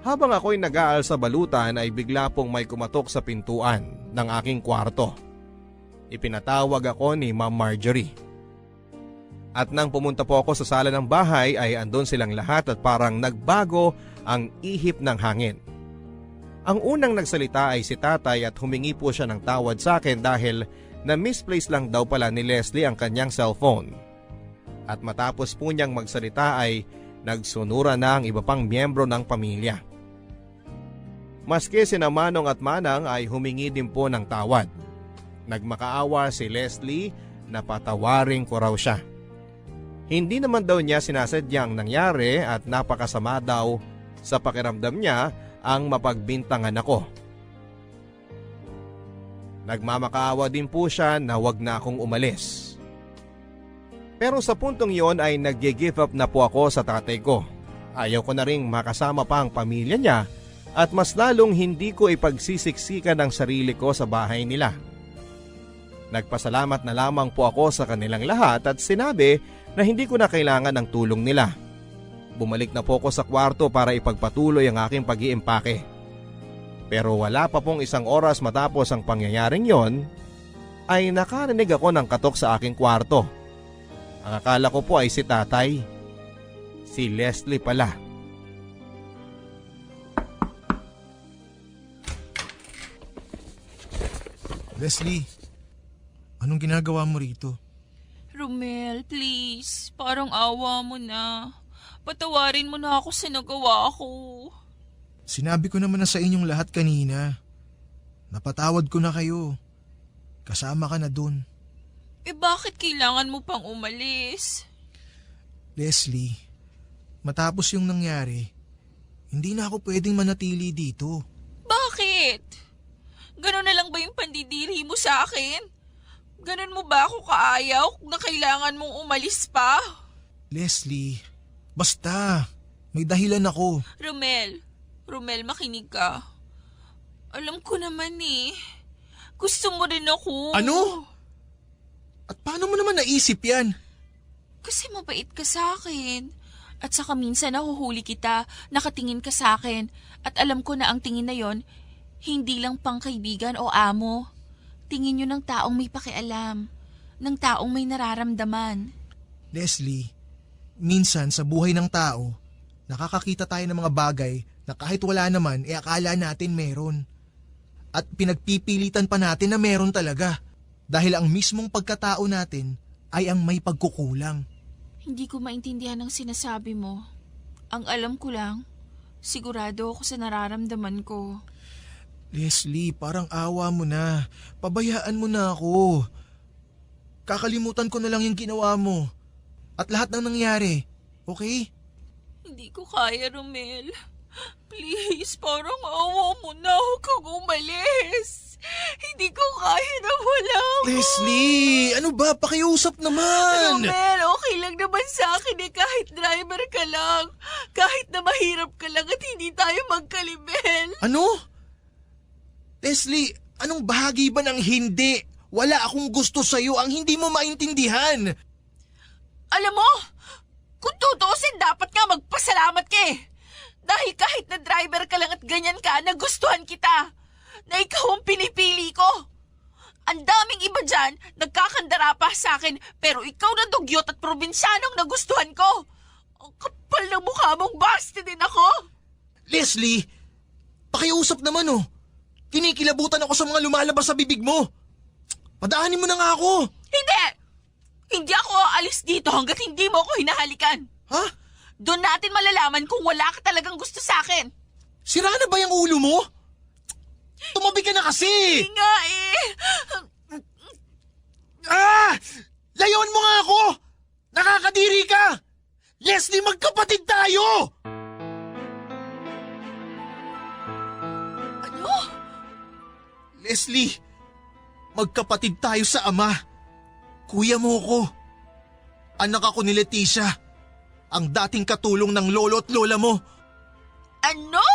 Habang ako'y nag-aal sa balutan ay bigla pong may kumatok sa pintuan ng aking kwarto. Ipinatawag ako ni Ma'am Marjorie. At nang pumunta po ako sa sala ng bahay ay andon silang lahat at parang nagbago ang ihip ng hangin. Ang unang nagsalita ay si tatay at humingi po siya ng tawad sa akin dahil na misplace lang daw pala ni Leslie ang kanyang cellphone. At matapos po niyang magsalita ay nagsunura na ang iba pang miyembro ng pamilya. Maski sina Manong at Manang ay humingi din po ng tawad. Nagmakaawa si Leslie na patawarin ko raw siya. Hindi naman daw niya sinasadyang nangyari at napakasama daw sa pakiramdam niya ang mapagbintangan ako. Nagmamakaawa din po siya na wag na akong umalis. Pero sa puntong yon ay nag-give up na po ako sa tatay ko. Ayaw ko na ring makasama pa ang pamilya niya at mas lalong hindi ko ipagsisiksikan ang sarili ko sa bahay nila. Nagpasalamat na lamang po ako sa kanilang lahat at sinabi na hindi ko na kailangan ng tulong nila. Bumalik na po ako sa kwarto para ipagpatuloy ang aking pag-iimpake. Pero wala pa pong 1 oras matapos ang pangyayaring yon, ay nakarinig ako ng katok sa aking kwarto. Ang akala ko po ay si tatay. Si Leslie pala. Leslie, anong ginagawa mo rito? Romel, please. Parang awa mo na. Patawarin mo na ako sa nagawa ko. Sinabi ko naman na sa inyong lahat kanina. Napatawad ko na kayo. Kasama ka na dun. Eh bakit kailangan mo pang umalis? Leslie, matapos yung nangyari, hindi na ako pwedeng manatili dito. Bakit? Ganon na lang ba yung pandidiri mo sa akin? Ganon mo ba ako kaayaw na kailangan mong umalis pa? Leslie, basta. May dahilan ako. Romel, makinig ka. Alam ko naman eh. Gusto mo rin ako. Ano? At paano mo naman naisip yan? Kasi mabait ka sa akin. At saka minsan nahuhuli kita, nakatingin ka sa akin. At alam ko na ang tingin na yon, hindi lang pang kaibigan o amo. Tingin yun ng taong may pakialam. Ng taong may nararamdaman. Leslie, minsan sa buhay ng tao, nakakakita tayo ng mga bagay na kahit wala naman, akala natin meron. At pinagpipilitan pa natin na meron talaga. Dahil ang mismong pagkatao natin ay ang may pagkukulang. Hindi ko maintindihan ang sinasabi mo. Ang alam ko lang, sigurado ako sa nararamdaman ko. Leslie, parang awa mo na. Pabayaan mo na ako. Kakalimutan ko na lang yung ginawa mo. At lahat ng nangyari. Okay? Hindi ko kaya, Romel. Please, parang awa mo na. Huwag kang umalis. Hindi ko kaya na wala ako. Leslie, ano ba? Pakiusap naman. Romel, okay lang naman sa akin eh. Kahit driver ka lang. Kahit na mahirap ka lang at hindi tayo magkalibel. Ano? Leslie, anong bahagi ba ng hindi? Wala akong gusto sa'yo ang hindi mo maintindihan. Alam mo, kung tutuusin dapat nga magpasalamat ka eh. Dahil kahit na driver ka lang at ganyan ka, nagustuhan kita. Na ikaw ang pinipili ko. Ang daming iba dyan, nagkakandara pa sa akin, pero ikaw na dugyot at probinsyanong nagustuhan ko. Ang kapal ng mukha mong basti din ako. Leslie, pakiusap naman oh. Kinikilabutan ako sa mga lumalabas sa bibig mo. Padaanin mo na nga ako. Hindi! Hindi ako aalis dito hanggat hindi mo ako hinahalikan. Ha? Doon natin malalaman kung wala ka talagang gusto sa akin. Sira na ba yung ulo mo? Tumabi ka na kasi! Hindi nga eh. Layon mo nga ako! Nakakadiri ka! Leslie, magkapatid tayo! Ano? Leslie, magkapatid tayo sa ama. Kuya mo ko. Anak ako ni Leticia. Ang dating katulong ng lolo at lola mo. Ano?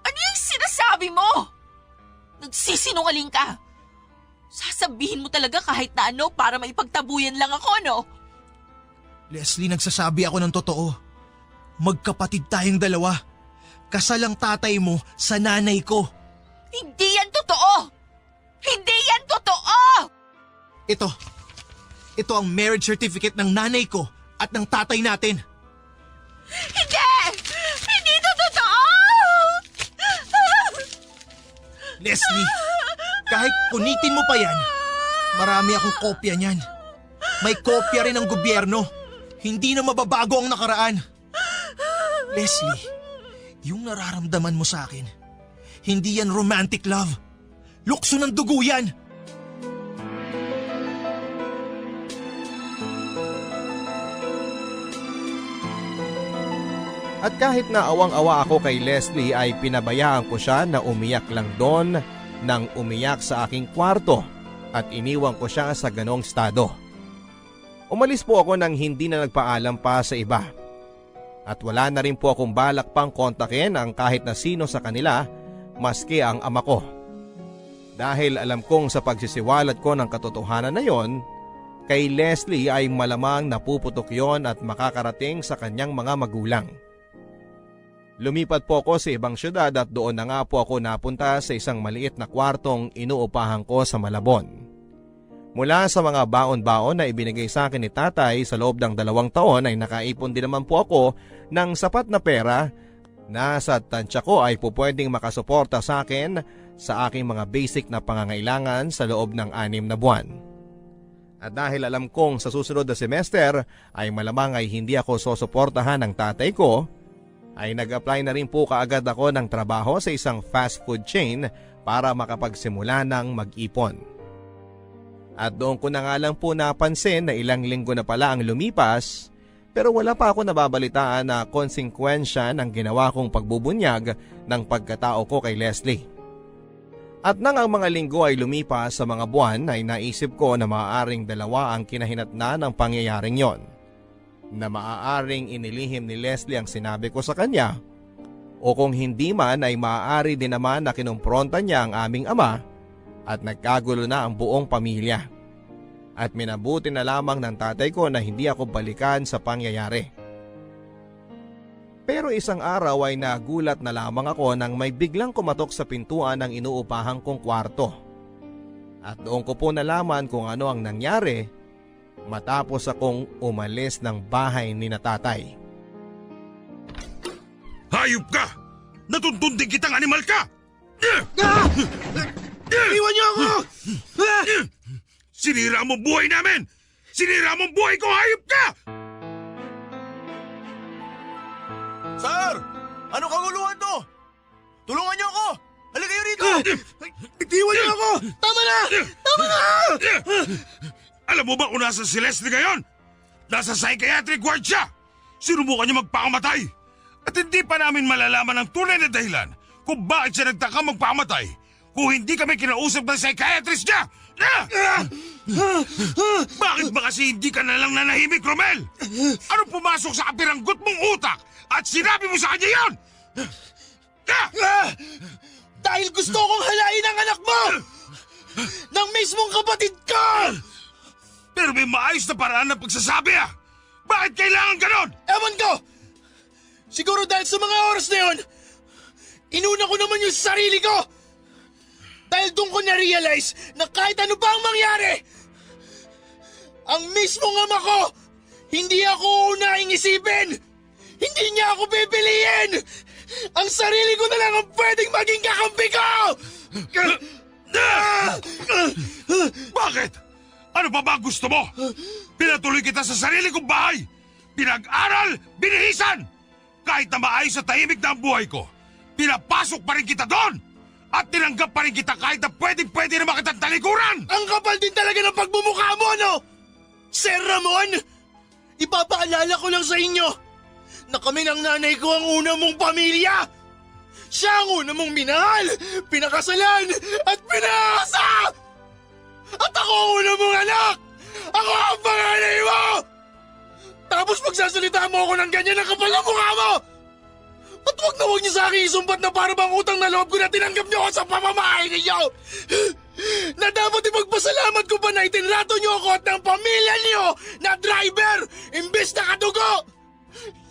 Ano yung sinasabi mo? Nagsisinungaling ka. Sasabihin mo talaga kahit na ano para maipagtabuyan lang ako, no? Leslie, nagsasabi ako ng totoo. Magkapatid tayong dalawa. Kasal ang tatay mo sa nanay ko. Hindi yan totoo! Hindi yan totoo! Ito ang marriage certificate ng nanay ko at ng tatay natin. Hindi! Hindi ito totoo! Leslie, kahit punitin mo pa yan, marami akong kopya niyan. May kopya rin ng gobyerno. Hindi na mababago ang nakaraan. Leslie, yung nararamdaman mo sa akin, hindi yan romantic love. Lukso ng dugo yan. At kahit na awang-awa ako kay Leslie ay pinabayaan ko siya na umiyak lang doon nang umiyak sa aking kwarto at iniwan ko siya sa ganong estado. Umalis po ako nang hindi na nagpaalam pa sa iba. At wala na rin po akong balak pang kontakin ang kahit na sino sa kanila maski ang ama ko. Dahil alam kong sa pagsisiwalat ko ng katotohanan na yon, kay Leslie ay malamang napuputok yon at makakarating sa kanyang mga magulang. Lumipat po ako sa ibang syudad at doon na nga po ako napunta sa isang maliit na kwartong inuupahan ko sa Malabon. Mula sa mga baon-baon na ibinigay sa akin ni tatay sa loob ng 2 taon ay nakaipon din naman po ako ng sapat na pera na sa tansya ko ay pupwedeng makasuporta sa akin sa aking mga basic na pangangailangan sa loob ng 6 na buwan. At dahil alam kong sa susunod na semester ay malamang ay hindi ako susuportahan ng tatay ko, ay nag-apply na rin po kaagad ako ng trabaho sa isang fast food chain para makapagsimula ng mag-ipon. At doon ko na nga lang po napansin na ilang linggo na pala ang lumipas pero wala pa ako nababalitaan na konsekwensya ng ginawa kong pagbubunyag ng pagkatao ko kay Leslie. At nang ang mga linggo ay lumipas sa mga buwan ay naisip ko na maaaring dalawa ang kinahinatnan ng pangyayaring yon. Na maaaring inilihim ni Leslie ang sinabi ko sa kanya o kung hindi man ay maaari din naman na kinumpronta niya ang aming ama at nagkagulo na ang buong pamilya. At minabuti na lamang ng tatay ko na hindi ako balikan sa pangyayari. Pero isang araw ay nagulat na lamang ako nang may biglang kumatok sa pintuan ng inuupahan kong kwarto. At doon ko po nalaman kung ano ang nangyari matapos akong umalis ng bahay ni na tatay. Hayop ka! Natuntunding kitang animal ka! Iwan niyo ako! Sinira mo buhay namin! Sinira mo buhay ko, hayop ka! Sir! Ano kaguluhan to? Tulungan niyo ako! Halika kayo rito! Iwan niyo ako! Tama na! Tama na! Alam mo ba kung nasa si Leslie ngayon? Nasa psychiatric ward siya! Sinubukan niya magpakamatay! At hindi pa namin malalaman ang tunay na dahilan kung bakit siya nagtaka magpakamatay kung hindi kami kinausap ng psychiatrist niya! Bakit ba kasi hindi ka na lang nanahimik, Romel? Ano pumasok sa kapiranggot mong utak at sinabi mo sa kanya yun? Dahil gusto kong halain ang anak mo! Ng mismong kapatid ko! Pero may maayos na paraan ng pagsasabi ah! Bakit kailangan ganon? Ewan ko! Siguro dahil sa mga oras na yun, inuna ko naman yung sarili ko! Dahil doon ko na-realize na kahit ano pa ang mangyari, ang mismong ama ko, hindi ako unaing isipin! Hindi niya ako pipiliin! Ang sarili ko na lang ang pwedeng maging kakampi ko! Bakit? Ano pa ba gusto mo? Pinatuloy kita sa sarili kong bahay! Pinag-aral, binihisan! Kahit na maayos sa tahimik na ang buhay ko, pinapasok pa rin kita doon! At tinanggap pa rin kita kahit na pwede na makitang talikuran! Ang kapal din talaga ng pagmumukha mo, no? Sir Ramon, ipapaalala ko lang sa inyo na kami ng nanay ko ang una mong pamilya! Siya ang una mong minahal, pinakasalan, at pinasa! At ako ang una mong anak! Ako ang panganay mo! Tapos magsasalita mo ako ng ganyan ang kapal ng mukha mo! At wag na wag niyo sa akin isumbat na para bang utang na loob ko na tinanggap niyo ako sa pamamahay ninyo! Na dapat ipagpasalamat ko pa na itinrato niyo ako at ng pamilya niyo na driver imbes na kadugo!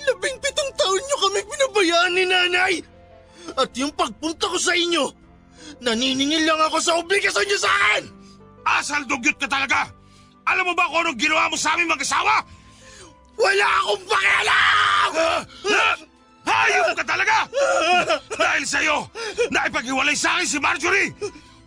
17 taon niyo kami pinabayaan ni nanay! At yung pagpunta ko sa inyo, naniningil lang ako sa obligasyon niyo sa akin! Asal dugyot ka talaga! Alam mo ba kung anong ginawa mo sa aming mag-asawa? Wala akong pakialam! Hayop ka talaga! Dahil sa'yo, naipaghiwalay sa akin si Marjorie!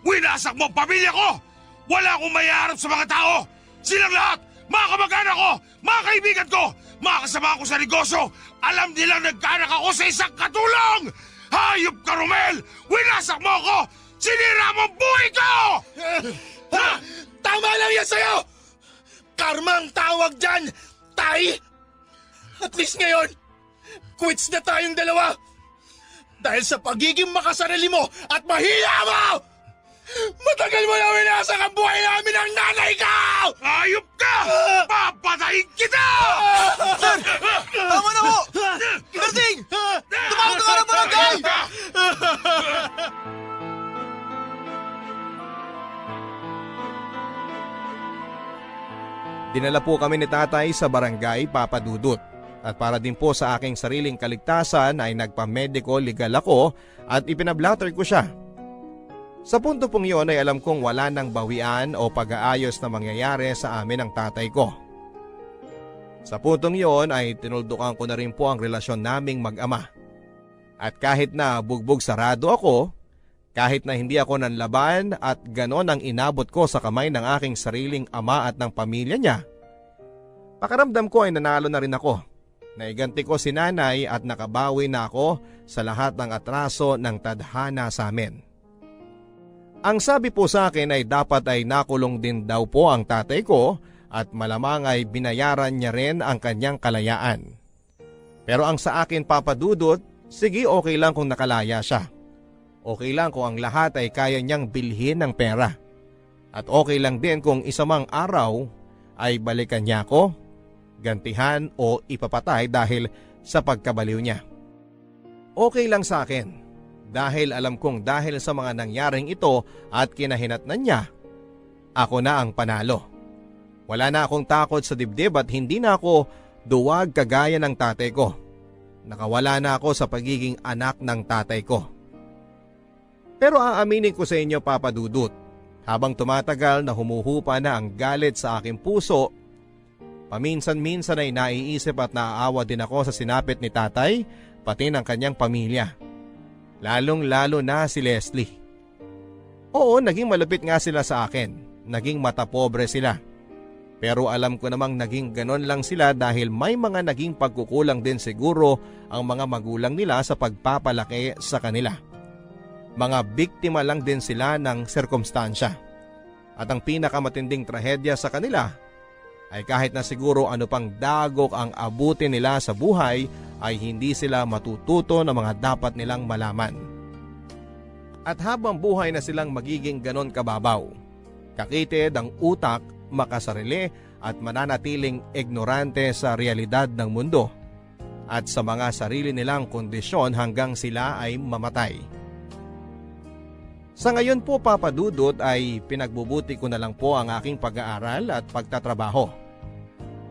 Winasak mo ang pamilya ko! Wala akong mayaharap sa mga tao! Silang lahat, mga kamag-anak ko, mga kaibigan ko, mga kasama ko sa negosyo, alam nilang nagkaanak ako sa isang katulong! Hayop ka, Romel! Winasak mo ako! Sinira mo ang buhay ko! Tama lang yan sa'yo! Karma ang tawag dyan, tay! At least ngayon, quits na tayong dalawa! Dahil sa pagiging makasarili mo at mahila mo! Matagal mo na winasak ang buhay namin ng nanay ko! Hayop ka! Papatayin kita! Sir! Tama na ho! Kinarting! Tumawag ka ng barangay! Dinala po kami ni tatay sa barangay Papa Dudut. At para din po sa aking sariling kaligtasan ay nagpa-medico legal ako at ipinablatter ko siya. Sa punto pong yun ay alam kong wala nang bawian o pag-aayos na mangyayari sa amin ng tatay ko. Sa puntong yon ay tinuldukan ko na rin po ang relasyon naming mag-ama. At kahit na bugbog sarado ako, kahit na hindi ako nanlaban at ganon ang inabot ko sa kamay ng aking sariling ama at ng pamilya niya, pakiramdam ko ay nanalo na rin ako. Naiganti ko si nanay at nakabawi na ako sa lahat ng atraso ng tadhana sa amin. Ang sabi po sa akin ay dapat ay nakulong din daw po ang tatay ko at malamang ay binayaran niya rin ang kanyang kalayaan. Pero ang sa akin, Papa Dudut, sige, okay lang kung nakalaya siya. Okay lang kung ang lahat ay kaya niyang bilhin ng pera. At okay lang din kung isa mang araw ay balikan niya ako, gantihan o ipapatay dahil sa pagkabaliw niya. Okay lang sa akin dahil alam kong dahil sa mga nangyaring ito at kinahinatnan niya, ako na ang panalo. Wala na akong takot sa dibdib at hindi na ako duwag kagaya ng tatay ko. Nakawala na ako sa pagiging anak ng tatay ko. Pero aaminin ko sa inyo, Papa Dudut, habang tumatagal na humuhupa na ang galit sa aking puso, paminsan-minsan ay naiisip at naaawa din ako sa sinapit ni tatay pati ng kanyang pamilya. Lalong-lalo na si Leslie. Oo, naging malupit nga sila sa akin. Naging matapobre sila. Pero alam ko namang naging ganon lang sila dahil may mga naging pagkukulang din siguro ang mga magulang nila sa pagpapalaki sa kanila. Mga biktima lang din sila ng sirkumstansya. At ang pinakamatinding trahedya sa kanila ay kahit na siguro ano pang dagok ang abutin nila sa buhay ay hindi sila matututo ng mga dapat nilang malaman. At habang buhay na silang magiging ganon kababaw, kakitid ang utak, makasarili at mananatiling ignorante sa realidad ng mundo at sa mga sarili nilang kondisyon hanggang sila ay mamatay. Sa ngayon po, Papa Dudut, ay pinagbubuti ko na lang po ang aking pag-aaral at pagtatrabaho.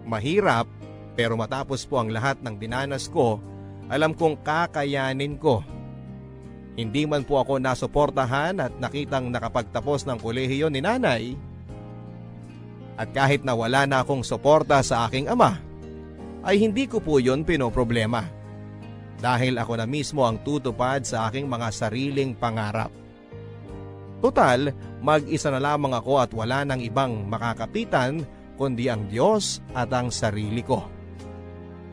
Mahirap, pero matapos po ang lahat ng dinanas ko, alam kong kakayanin ko. Hindi man po ako nasuportahan at nakitang nakapagtapos ng kolehiyo ni nanay, at kahit na wala na akong suporta sa aking ama, ay hindi ko po yun pinoproblema. Dahil ako na mismo ang tutupad sa aking mga sariling pangarap. Total, mag-isa na lamang ako at wala nang ibang makakapitan kundi ang Diyos at ang sarili ko.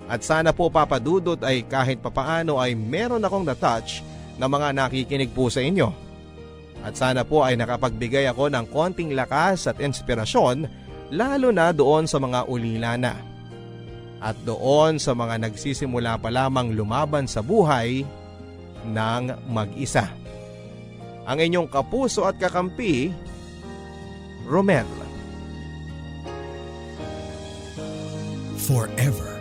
At sana po, Papa Dudut, ay kahit papaano ay meron akong na-touch na mga nakikinig po sa inyo. At sana po ay nakapagbigay ako ng konting lakas at inspirasyon lalo na doon sa mga ulila na. At doon sa mga nagsisimula pa lamang lumaban sa buhay ng mag-isa. Ang inyong kapuso at kakampi, Romel. Forever.